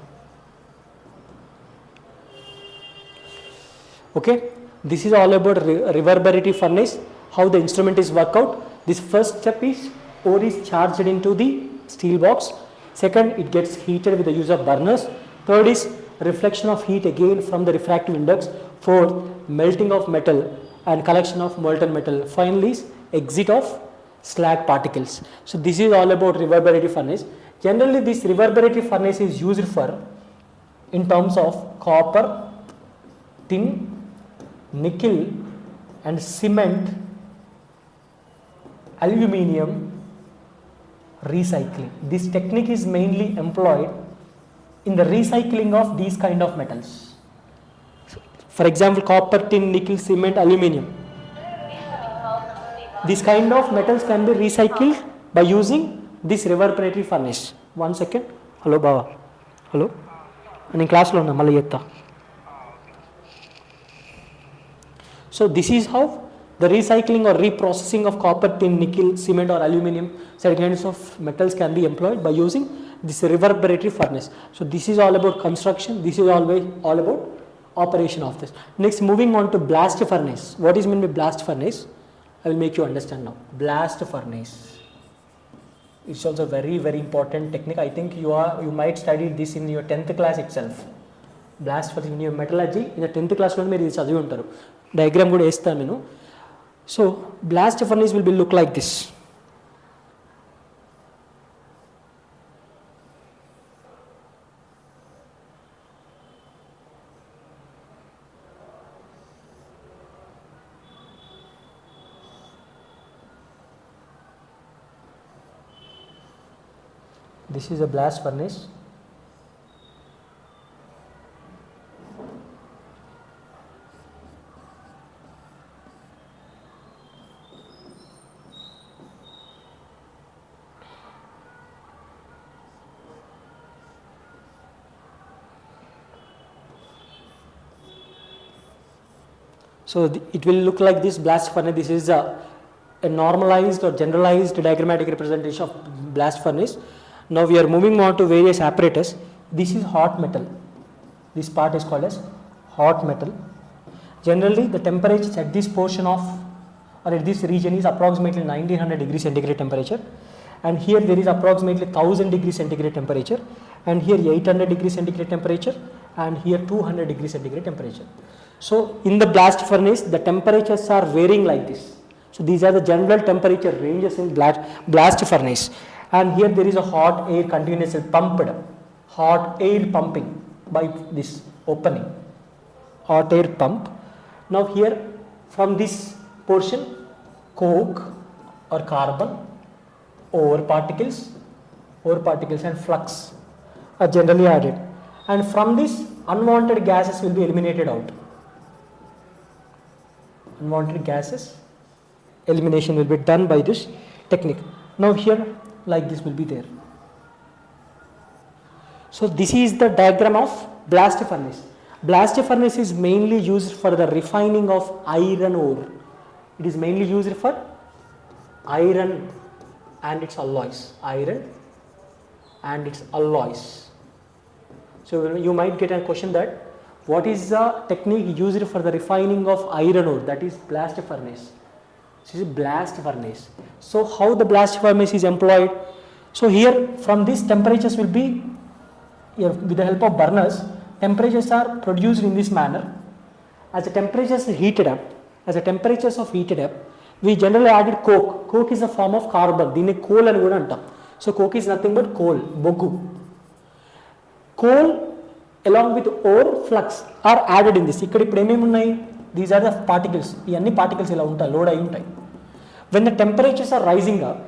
Okay, this is all about reverberatory furnace, how the instrument is work out. This first step is ore is charged into the steel box. Second, it gets heated with the use of burners. Third is reflection of heat again from the refractive index. Fourth, melting of metal and collection of molten metal. Finally, is exit of slag particles. So this is all about reverberatory furnace. Generally, this reverberatory furnace is used for in terms of copper, tin, nickel and cement, aluminium recycling. This technique is mainly employed in the recycling of these kind of metals. For example, copper, tin, nickel, cement, aluminium. These kind of metals can be recycled by using this reverberatory furnace. 1 second. Hello, Baba. Hello. And in class lo unna malla chepta. So this is how the recycling or reprocessing of copper, tin, nickel, cement or aluminium certain kinds of metals can be employed by using this reverberatory furnace. So this is all about construction. This is always all about operation of this. Next, moving on to blast furnace. What is meant by blast furnace? I will make you understand now. Blast furnace. It's also very important technique. I think you might study this in your 10th class itself. Blast furnace in your metallurgy in the 10th class lo meer chadivi untaru. Diagram kuda estanu nenu. So blast furnace will be look like this. This is a blast furnace. So it will look like this blast furnace. This is a normalized or generalized diagrammatic representation of blast furnace. Now we are moving on to various apparatus. This is hot metal. This part is called as hot metal. Generally the temperature at this portion of or at this region is approximately 1900 degrees centigrade temperature, and here there is approximately 1000 degrees centigrade temperature, and here 800 degrees centigrade temperature, and here 200 degrees centigrade temperature. So in the blast furnace the temperatures are varying like this. So these are the general temperature ranges in blast furnace, and here there is a hot air continuously pumped, hot air pumping by this opening, hot air pump. Now here from this portion coke or carbon, ore particles and flux are generally added, and from this unwanted gases will be eliminated out. Unwanted gases elimination will be done by this technique. Now here like this will be there. So this is the diagram of blast furnace. Blast furnace is mainly used for the refining of iron ore. It is mainly used for iron and its alloys. Iron and its alloys. So you might get a question that what is the technique used for the refining of iron ore? That is blast furnace. This is blast furnace. So how the blast furnace is employed? So here from this temperatures will be with the help of burners. Temperatures are produced in this manner. As the temperatures heated up, we generally added coke. Coke is a form of carbon. Dine coal ani kuda antam. So coke is nothing but coal, boggu. Coal along with ore, flux are added in this. Ikkada ippudu em unnai? These are the particles. Ee anni particles ila untayi, load ayi untayi. When the temperatures are rising up,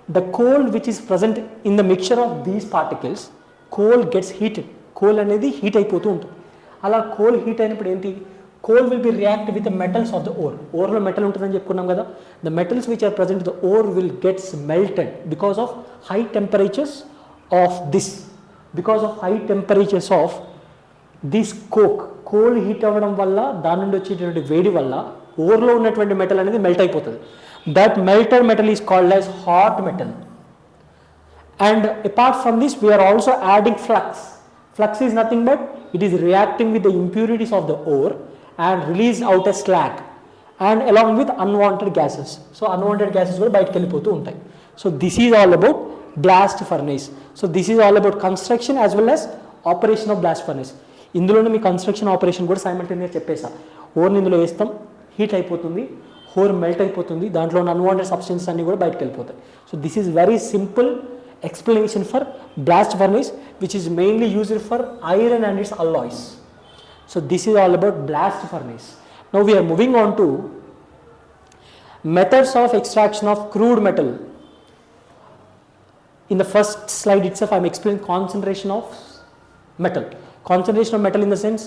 the coal which is present in the mixture of these particles, coal gets heated. Coal అనేది heat అయిపోతూ ఉంటుంది. అలా coal heat అయినప్పుడు ఏంటి, coal will be react with the metals of the ore. Ore lo metal untadani cheppukunnam kada. The metals which are present in the ore will get melted because of high temperatures of this. Because of high temperatures of this coke, coal heat అవ్వడం వల్ల దాని నుండి వచ్చేటువంటి వేడి వల్ల ఓర్లో ఉన్నటువంటి metal అనేది melt అయిపోతుంది. That melted metal is called as hot metal. And apart from this, we are also adding flux. Flux is nothing but it is reacting with the impurities of the ore and release out a slag and along with unwanted gases. So unwanted gases కూడా బయటకు వెళ్ళిపోతూ ఉంటాయి. So this is all about blast furnace. So this is all about construction as well as operation of blast furnace. ఇందులోనే మీ construction operation కూడా సైమల్టేనియస్గా చెప్పేసా. ఓర్ని ఇందులో వేస్తాం, heat అయిపోతుంది, ఓర్ మెల్ట్ అయిపోతుంది, దాంట్లో ఉన్న అన్వాంటెడ్ సబ్స్టెన్సెస్ అన్నీ కూడా బయటకు వెళ్ళిపోతాయి. So this is very simple explanation for blast furnace, which is mainly used for iron and its alloys. So this is all about blast furnace. Now we are moving on to methods of extraction of crude metal. In the first slide itself I am explaining concentration of metal. Concentration of metal in the sense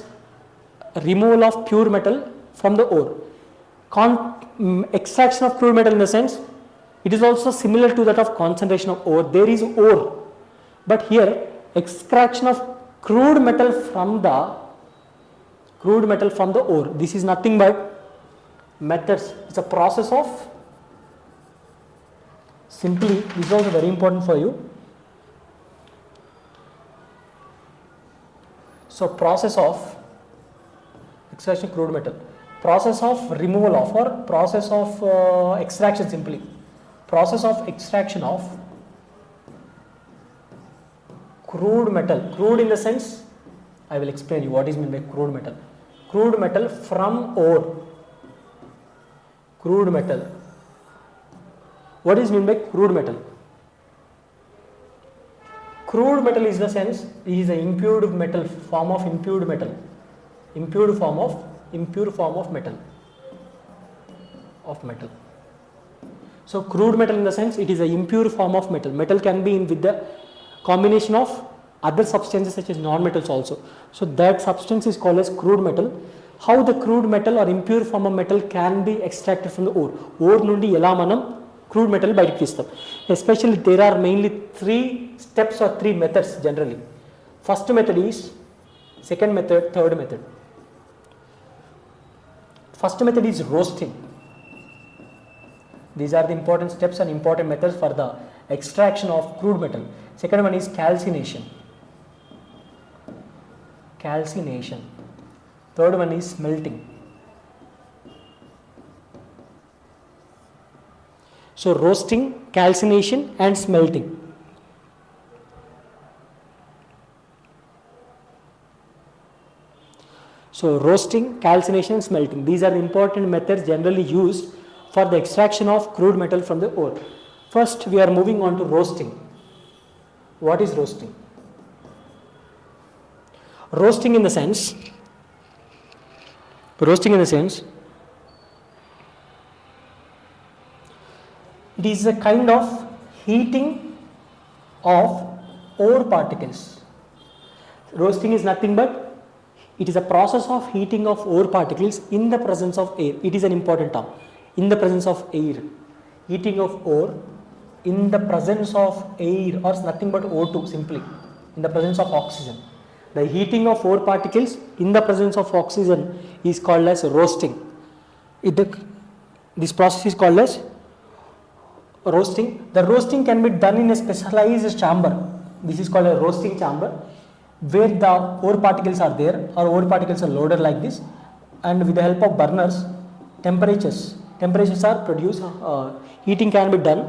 removal of pure metal from the ore. Extraction of crude metal in the sense it is also similar to that of concentration of ore. There is ore, but here extraction of crude metal from the ore. This is nothing but methods. It's a process of, simply this is also very important for you. So process of extraction of crude metal, process of removal of, or process of extraction, simply process of extraction of crude metal. Crude in the sense, I will explain you what is meant by crude metal. Crude metal from ore. Crude metal. What is meant by crude metal? Crude metal is the sense, it is an impure metal, form of impure metal. Impure form of metal. So crude metal in the sense it is a impure form of metal. Metal can be in with the combination of other substances such as non-metals also. So that substance is called as crude metal. How the crude metal or impure form of metal can be extracted from the ore. Ore nundi ela manam crude metal బయటకు తీస్తాం. Especially there are mainly 3 steps or 3 methods generally. First method is, second method, third method. First method is roasting. These are the important steps and important methods for the extraction of crude metal. Second one is calcination. Third one is smelting. So roasting, calcination and smelting. So roasting, calcination and smelting. These are the important methods generally used for the extraction of crude metal from the ore. First we are moving on to roasting. What is roasting? Roasting in the sense it is a kind of heating of ore particles. Roasting is nothing but it is a process of heating of ore particles in the presence of air. It is an important term. In the presence of air, heating of ore in the presence of air, or nothing but O2, simply in the presence of oxygen. The heating of ore particles in the presence of oxygen is called as roasting. This process is called as roasting. The roasting can be done in a specialized chamber. This is called a roasting chamber, where the ore particles are there, or ore particles are loaded like this, and with the help of burners, temperatures are produced, heating can be done.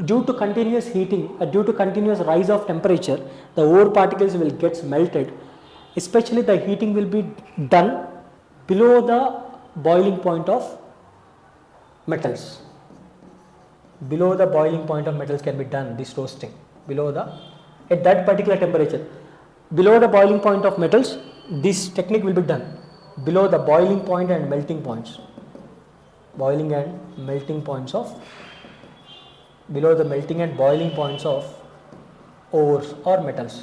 Due to continuous heating, due to continuous rise of temperature, the ore particles will get melted. Especially the heating will be done below the boiling point of metals. Below the boiling point of metals can be done this roasting. At that particular temperature, below the boiling point of metals, this technique will be done. Below the boiling point and melting points. Boiling and melting points of, below the melting and boiling points of ores or metals.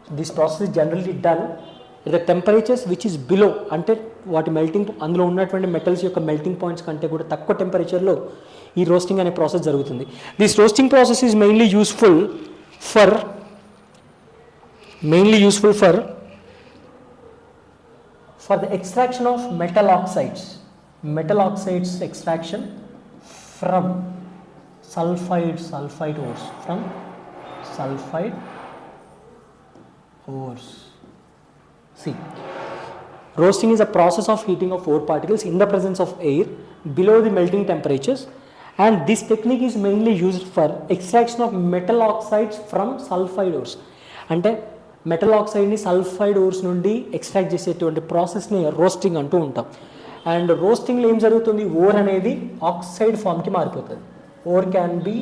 So this process is generally done at the temperatures which is below, until వాటి melting అందులో ఉన్నటువంటి metals యొక్క melting points కంటే కూడా తక్కువ టెంపరేచర్లో ఈ roasting అనే process జరుగుతుంది. This roasting process is mainly useful for the extraction of metal oxides extraction from sulfide ores. See, roasting is a process of heating of ore particles in the presence of air below the melting temperatures, and this technique is mainly used for extraction of metal oxides from sulfide ores. అంటే metal ఆక్సైడ్ని sulphide ఓర్స్ నుండి extract చేసేటువంటి ప్రాసెస్ని roasting అంటూ ఉంటాం. And రోస్టింగ్లో ఏం జరుగుతుంది, or అనేది oxide ఫామ్కి మారిపోతుంది. Ore can be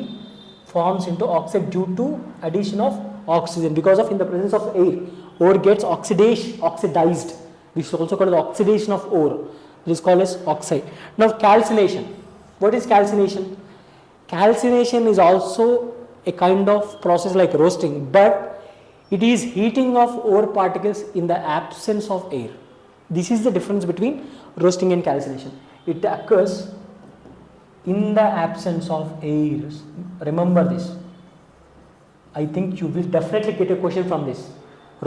forms into oxide due to addition of oxygen because of in the presence of air ore gets oxidized. This is also called the oxidation of ore. This is called as oxide. Now calcination. What is calcination? Calcination is also a kind of process like roasting, but it is heating of ore particles in the absence of air. This is the difference between roasting and calcination. It occurs in the absence of air. Remember this. I think you will definitely get a question from this.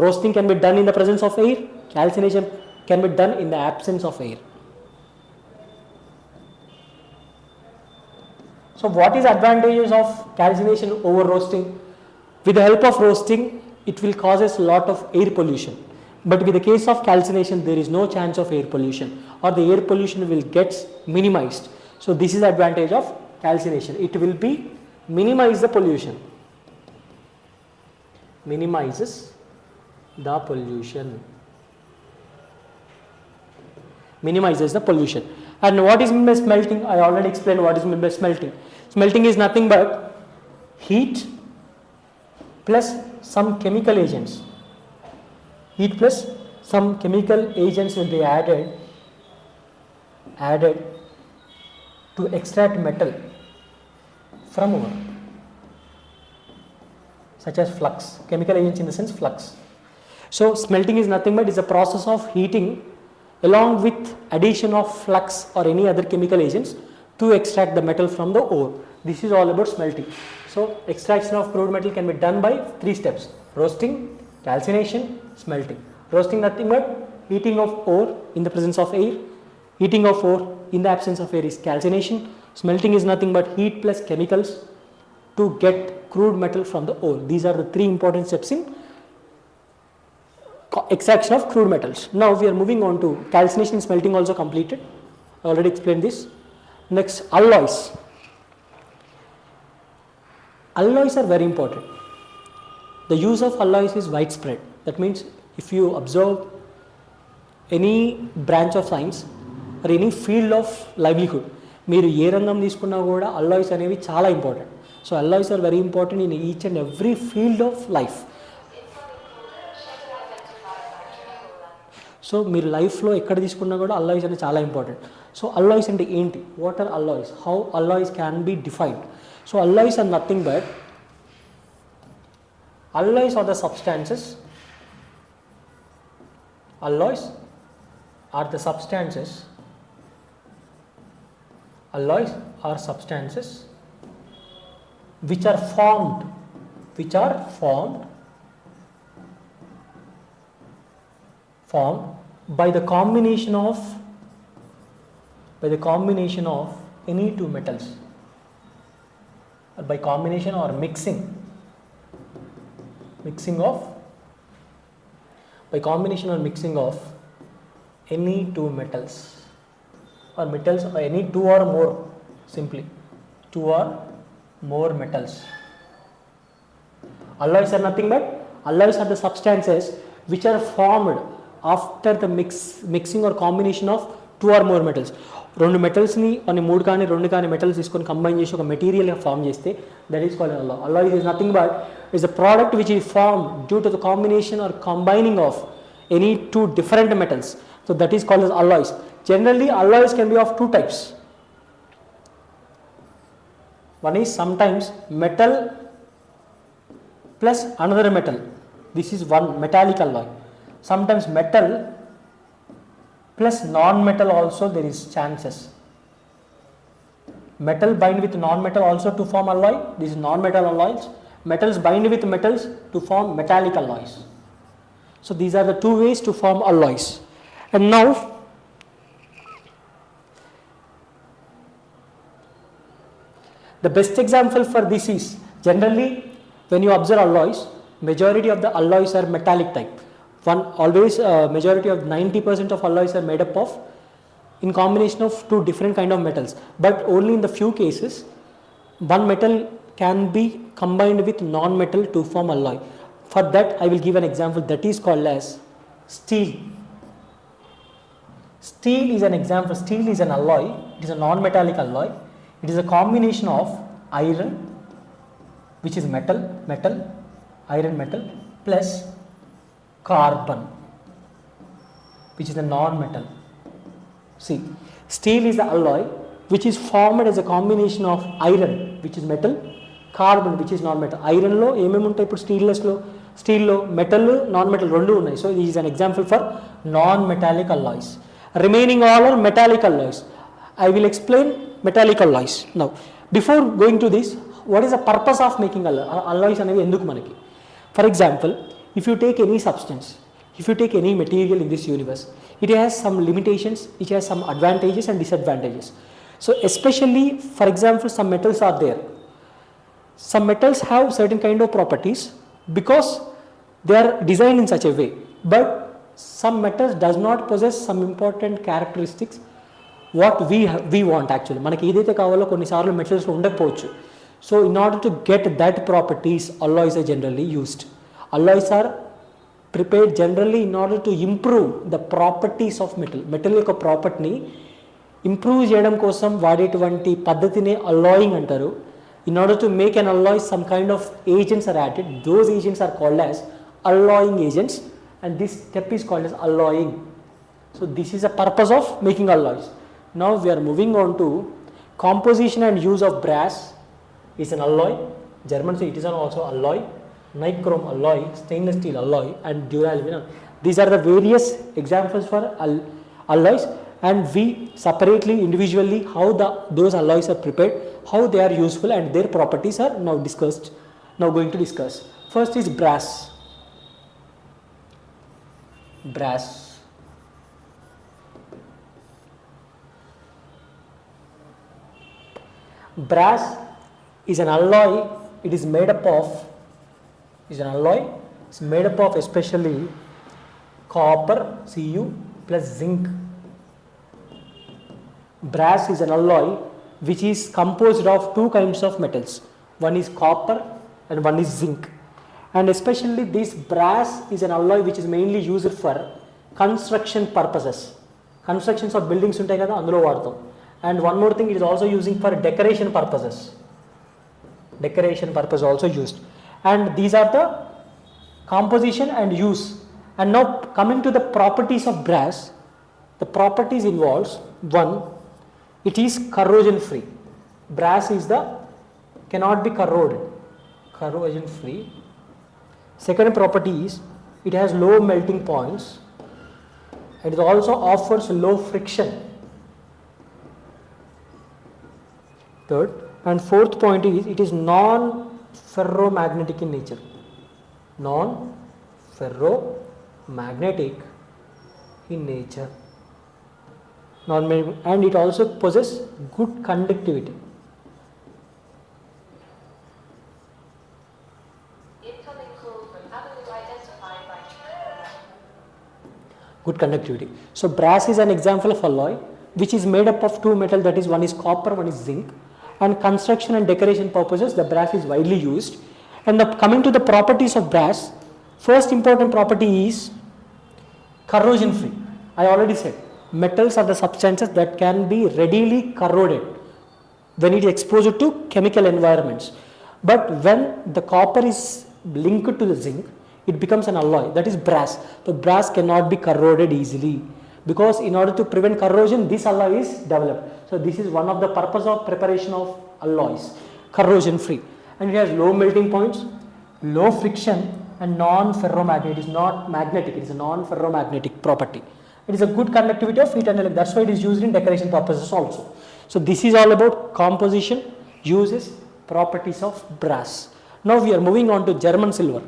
Roasting can be done in the presence of air. Calcination can be done in the absence of air. So what is advantages of calcination over roasting? With the help of roasting, it will cause a lot of air pollution. But with the case of calcination, there is no chance of air pollution, or the air pollution will get minimized. So this is the advantage of calcination. It will be minimize the pollution. Minimizes the pollution. Minimizes the pollution. And what is meant by smelting? I already explained what is meant by smelting. Smelting is nothing but heat plus some chemical agents. Heat plus some chemical agents will be added to extract metal from ore, such as flux. Chemical agents in the sense flux. So smelting is nothing but is a process of heating along with addition of flux or any other chemical agents to extract the metal from the ore. This is all about smelting. So extraction of crude metal can be done by 3 steps: roasting, calcination, smelting. Roasting nothing but heating of ore in the presence of air. Heating of ore in the absence of air is calcination. Smelting is nothing but heat plus chemicals to get crude metal from the ore. These are the 3 important steps in extraction of crude metals. Now we are moving on to calcination and smelting also completed. I already explained this. Next, alloys. Alloys are very important. The use of alloys is widespread. That means if you observe any branch of science or any field of livelihood, మీరు ఏ రంగం తీసుకున్నా కూడా alloys అనేవి చాలా important. So alloys are very important in each and every field of life. So మీరు లైఫ్లో ఎక్కడ తీసుకున్నా కూడా alloys అనేది చాలా ఇంపార్టెంట్. సో alloys అంటే ఏంటి? What are alloys? How alloys can be defined? So alloys are nothing but alloys are the substances. Alloys are the substances. Alloys are substances which are formed by the combination of any 2 metals, or by combination or mixing of any 2 metals or metals, or any 2 or more, simply 2 or more metals. Alloys are nothing but alloys are the substances which are formed after the mixing or combination of 2 or more metals. 2 మెటల్స్ని కొన్ని 3 కానీ 2 కానీ metals తీసుకొని combine చేసి ఒక మెటీరియల్గా form చేస్తే that is called alloy. Alloy is nothing but is a product which is formed due to the combination or combining of any 2 different metals. So that is called as alloys. Generally alloys can be of 2 types. One is sometimes metal plus another metal. This is one metallic alloy. Sometimes metal plus non-metal also there is chances. Metal bind with non-metal also to form alloy. This is non-metal alloys. Metals bind with metals to form metallic alloys. So these are the two ways to form alloys. And now the best example for this is, generally when you observe alloys, majority of the alloys are metallic type. Majority of 90% of alloys are made up of in combination of two different kind of metals, but only in the few cases one metal can be combined with non-metal to form alloy. For that I will give an example, that is called as steel. Steel is an example. Steel is an alloy. It is a non-metallic alloy. It is a combination of iron, which is iron metal, plus carbon, which is a non-metal. See, steel is the alloy which is formed as a combination of iron, which is metal, carbon, which is non-metal. Iron lo ఏమేమి ఉంటాయి ఇప్పుడు steel లో metal non metal రెండు ఉన్నాయి. So this is an example for non-metallic alloys. Remaining all are metallic alloys. I will explain metallic alloys. Now, before going to this, what is the purpose of making alloys అనేవి ఎందుకు మనకి? For example, if you take any substance, if you take any material in this universe, it has some limitations, it has some advantages and disadvantages. So especially, for example, some metals are there. Some metals have certain kind of properties because they are designed in such a way, but some metals does not possess some important characteristics what we want actually. మనకి ఏదైతే కావాలో కొన్నిసార్లు metals లో ఉండకపోవచ్చు. So in order to get that properties, alloys are generally used. Alloys are prepared generally in order to improve the properties of metal. Metal యొక్క ప్రాపర్టీని improve చేయడం కోసం వాడేటువంటి పద్ధతిని alloying అంటారు. In order to make an alloy, some kind of agents are added. Those agents are called as alloying agents, and this step is called as alloying. So this is the purpose of making alloys. Now we are moving on to composition and use of brass. Is an alloy. German say it is also alloy. Nichrome alloy, stainless steel alloy, and duralumin. These are the various examples for alloys, and we separately, individually, how those alloys are prepared, how they are useful, and their properties are now discussed. Now going to discuss. First is brass. Brass. Brass is an alloy. It is made up of. Is an alloy. It's made up of especially copper Cu plus zinc. Brass is an alloy which is composed of two kinds of metals. One is copper and one is zinc. And especially this brass is an alloy which is mainly used for construction purposes. Constructions of buildings ఉంటాయి కదా అందులో వాడతాం. And one more thing, it is also using for decoration purposes. Decoration purpose also used. And these are the composition and use. And now coming to the properties of brass, the properties involves one, it is corrosion free. Brass is cannot be corroded, corrosion free. Second property is it has low melting points. It also offers low friction. Third and fourth point is it is non-ferromagnetic in nature. Non-ferromagnetic in nature. And it also possesses good conductivity. Good conductivity. So brass is an example of alloy which is made up of two metals, that is one is copper, one is zinc. And construction and decoration purposes, the brass is widely used. And coming to the properties of brass, first important property is corrosion free. I already said metals are the substances that can be readily corroded when it is exposed to chemical environments. But when the copper is linked to the zinc, it becomes an alloy, that is brass. So brass cannot be corroded easily, because in order to prevent corrosion, this alloy is developed. So this is one of the purpose of preparation of alloys, corrosion free. And it has low melting points, low friction, and non-ferromagnetic. It is not magnetic, it is a non-ferromagnetic property. It is a good conductivity of heat and electricity. That's why it is used in decoration purposes also. So this is all about composition, uses, properties of brass. Now we are moving on to German silver.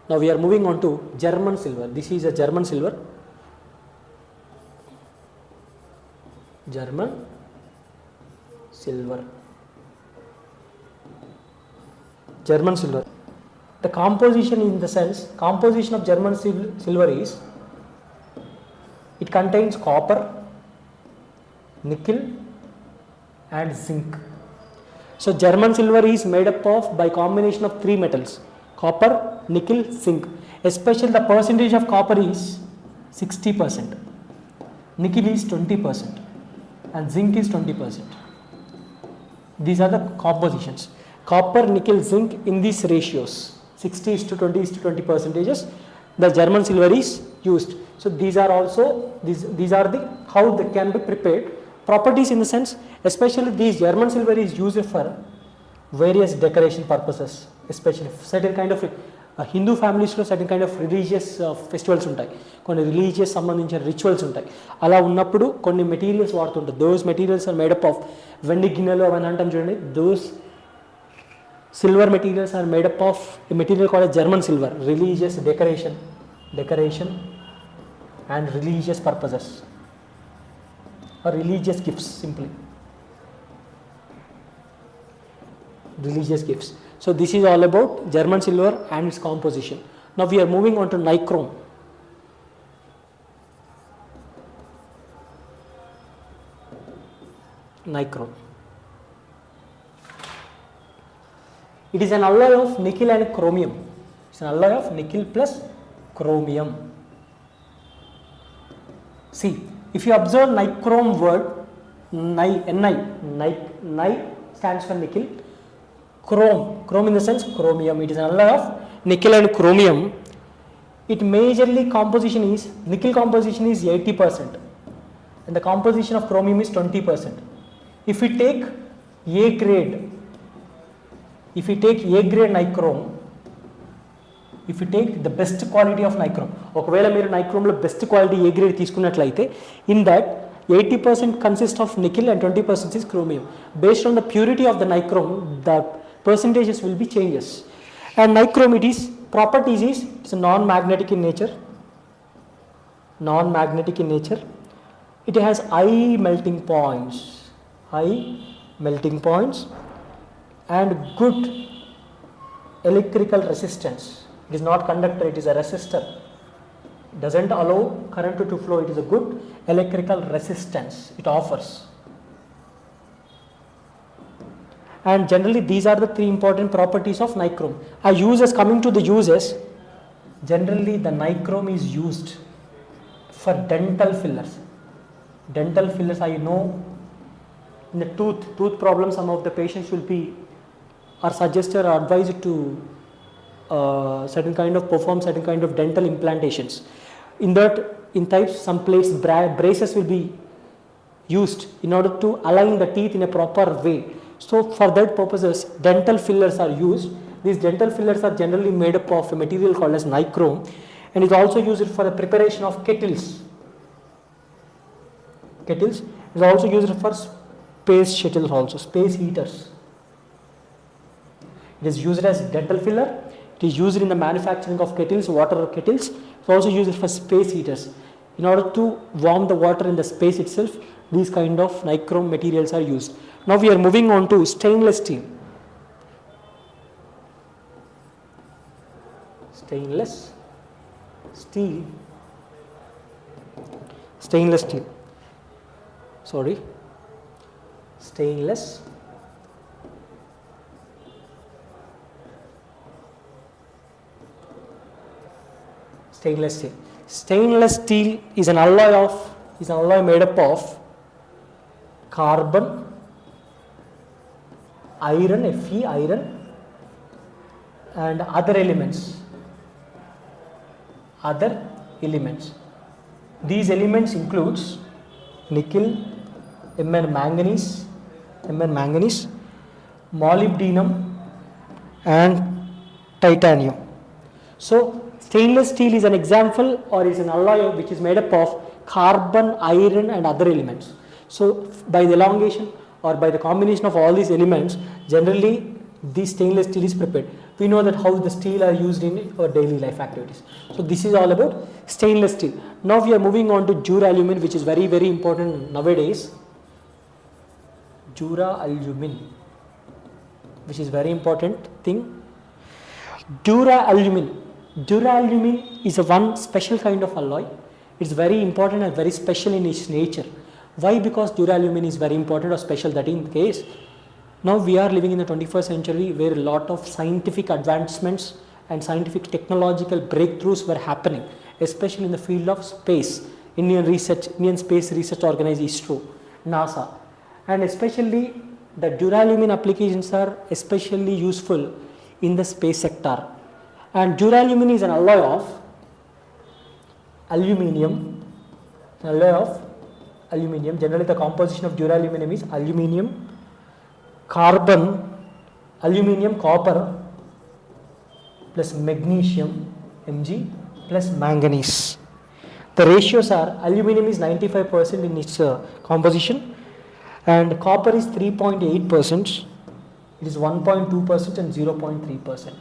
Now we are moving on to German silver. This is a German silver. German silver. German silver. The composition in the sense, composition of German silver is, it contains copper, nickel and zinc. So German silver is made up of by combination of three metals: copper, nickel, zinc. Especially the percentage of copper is 60%, nickel is 20% and zinc is 20%. These are the compositions. Copper, nickel, zinc in these ratios, 60 is to 20 is to 20 percentages, the German silver is used. So these are also, these are the how they can be prepared. Properties in the sense, especially these German silver is used for various decoration purposes, especially certain kind of Hindu ఫ్యామిలీస్లో certain kind of religious festivals ఉంటాయి, కొన్ని religious సంబంధించిన rituals ఉంటాయి. అలా ఉన్నప్పుడు కొన్ని materials వాడుతుంటారు. Those materials are made up of వెండి గిన్నెలు అవన్నీ అంటాం చూడండి. Those silver materials are made up of a material called as German silver, religious decoration and religious purposes or religious gifts, simply religious gifts. So this is all about German silver and its composition. Now we are moving on to nichrome. Nichrome. It is an alloy of nickel and chromium. It's an alloy of nickel plus chromium. See, if you observe nichrome word, Ni stands for nickel. Chrome in the sense chromium. It is an alloy of nickel and chromium. It majorly composition is, nickel composition is 80% and the composition of chromium is 20%. If we take A grade nichrome, if you take the best quality of nichrome, ఒకవేళ మీరు nichrome లో best quality A grade తీసుకున్నట్లయితే, in that 80% consists of nickel and 20% is chromium. Based on the purity of the nichrome, the percentages will be changes. And nichrome, it is properties is, it's non-magnetic in nature. It has high melting points and good electrical resistance. It is not conductor, it is a resistor. It doesn't allow current to flow. It is a good electrical resistance it offers. And generally these are the three important properties of nichrome. Coming to the uses, generally the nichrome is used for dental fillers. I know in the tooth problem, some of the patients are suggested or advised to perform certain kind of dental implantations. In that, in types, some plates, braces will be used in order to align the teeth in a proper way. So for that purposes, dental fillers are used. These dental fillers are generally made up of a material called as nichrome, and is also used for the preparation of kettles. Is also used for space shuttles, also space heaters. It is used as dental filler. It is used in the manufacturing of kettles, water kettles. It is also used for space heaters. In order to warm the water in the space itself, these kind of nichrome materials are used. Now we are moving on to stainless steel. Stainless steel. Stainless steel is an alloy made up of carbon, iron, Fe, iron, and other elements. These elements includes nickel, Mn manganese, molybdenum and titanium. So Stainless steel is an example or is an alloy which is made up of carbon, iron and other elements. So by the elongation or by the combination of all these elements, generally this stainless steel is prepared. We know that how the steel are used in our daily life activities. So this is all about stainless steel. Now we are moving on to duralumin, which is very, very important nowadays. Duralumin, which is very important thing. Duralumin is a one special kind of alloy. It's very important and very special in its nature. Why? Because duralumin is very important or special. That in case, now we are living in the 21st century where a lot of scientific advancements and scientific technological breakthroughs were happening, especially in the field of space. Indian Space Research Organization, ISRO, NASA, and especially the duralumin applications are especially useful in the space sector. And duralumin is an alloy of aluminium. Generally the composition of duralumin is aluminium, carbon, aluminium, copper plus magnesium, Mg, plus manganese. The ratios are aluminium is 95% in its composition and copper is 3.8%, it is 1.2% and 0.3%.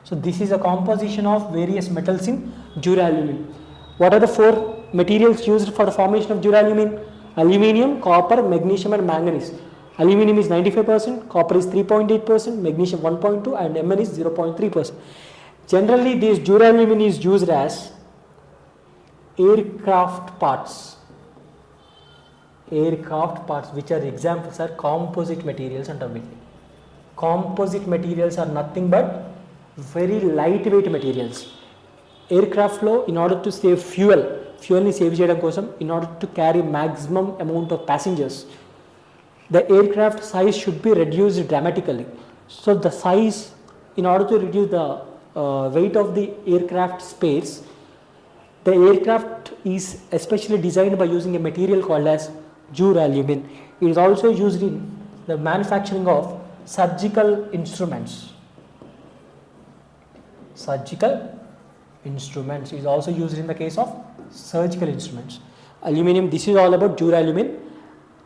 So this is a composition of various metals in duralumin. What are the four materials used for the formation of duralumin? Aluminium, copper, magnesium and manganese. Aluminium is 95%, copper is 3.8%, magnesium 1.2% and Mn is 0.3%. Generally this duralumin is used as aircraft parts. Which are examples are composite materials and terminal. Composite materials are nothing but very lightweight materials. Aircraft lo in order to save fuel ni save cheyadam kosam, in order to carry maximum amount of passengers, the aircraft size should be reduced dramatically. So the size, in order to reduce the weight of the aircraft space, the aircraft is especially designed by using a material called as duralumin. It is also used in the manufacturing of surgical instruments. Surgical instruments is also used in the case of surgical instruments. Aluminium, this is all about duralumin.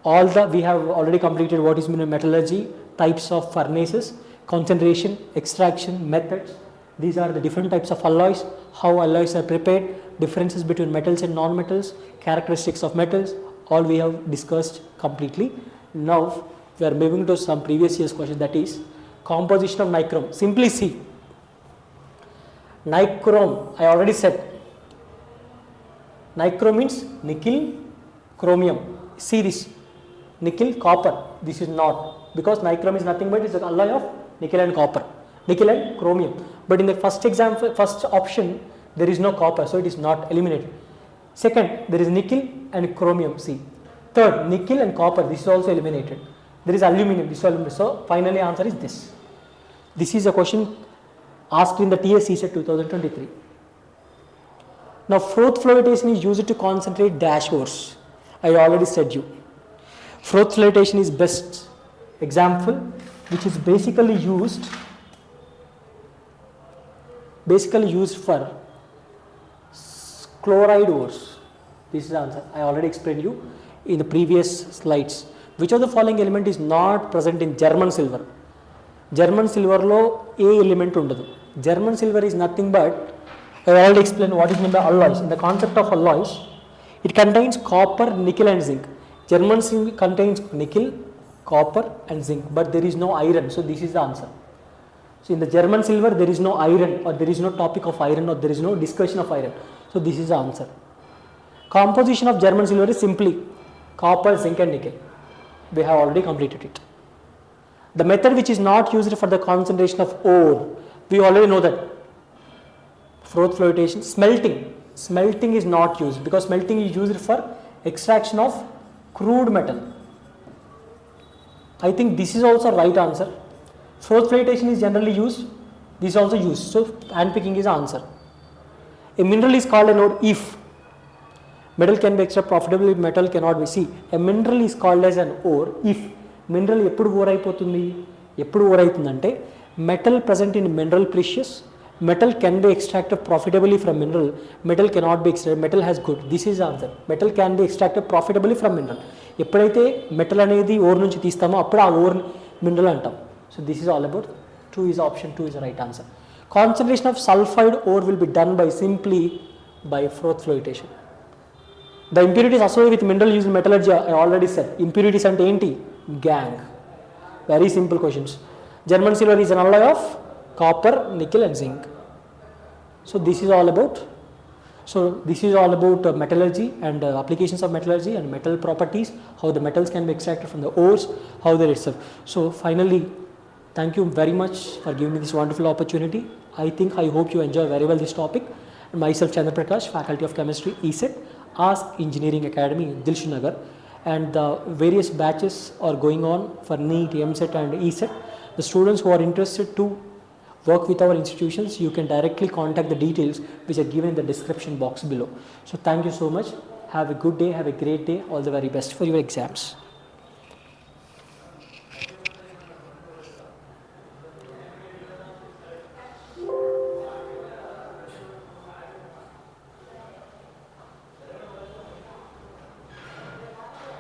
We have already completed what is metallurgy, types of furnaces, concentration, extraction, methods. These are the different types of alloys, how alloys are prepared, differences between metals and non-metals, characteristics of metals, all we have discussed completely. Now we are moving to some previous year's question, that is composition of nichrome. Simply see, nichrome, I already said, nichrome means nickel, chromium. See this, nickel, copper, this is not, because nichrome is nothing but it is an alloy of nickel and copper, nickel and chromium. But in the first example, first option, there is no copper, so it is not eliminated. Second, there is nickel and chromium, see. Third, nickel and copper, this is also eliminated. There is aluminum, this is aluminum. So finally answer is this. This is a question asked in the TS ECET 2023. Now froth flotation is used to concentrate dash ores. I already said you. Froth flotation is best example, which is basically used for chloride ores. This is the answer. I already explained you in the previous slides. Which of the following element is not present in German silver? German silver lo A element undadu. German silver is nothing but, I already explained what is meant by alloys. In the concept of alloys, it contains copper, nickel and zinc. German silver contains nickel, copper and zinc, but there is no iron. So this is the answer. So in the German silver there is no iron, or there is no topic of iron, or there is no discussion of iron. So this is the answer. Composition of German silver is simply copper, zinc and nickel. We have already completed it. The method which is not used for the concentration of ore, we already know that. Froth flotation, smelting. Smelting is not used because smelting is used for extraction of crude metal. I think this is also right answer. Froth flotation is generally used, this is also used. So hand picking is the answer. A mineral is called an ore if metal can be extracted profitably, metal cannot be. See, a mineral is called as an ore if mineral ఎప్పుడు or అయిపోతుంది, ఎప్పుడు or అవుతుందంటే metal present in mineral precious Metal can be extracted profitably from mineral. Metal cannot be extracted. Metal has good. This is the answer. Metal can be extracted profitably from mineral. ఎప్పుడైతే metal అనేది or నుంచి తీస్తామో అప్పుడు ఆ or mineral అంటాం. So this is all about 2 is option 2 is the right answer. Concentration of sulfide ore will be done by simply by froth flotation. The impurities associated with mineral used in metallurgy I already said. Impurities ante enti? Gang. Very simple questions. German silver is an alloy of copper, nickel and zinc. So this is all about metallurgy and applications of metallurgy and metal properties, how the metals can be extracted from the ores, how they itself. So finally, thank you very much for giving me this wonderful opportunity. I hope you enjoy very well this topic. And myself Chandra Prakash, Faculty of Chemistry, ECET, Ask Engineering Academy, Dilsukhnagar, and the various batches are going on for NEET, MCET and ECET. The students who are interested to work with our institutions, you can directly contact the details which are given in the description box below. So thank you so much. Have a good day, have a great day, all the very best for your exams.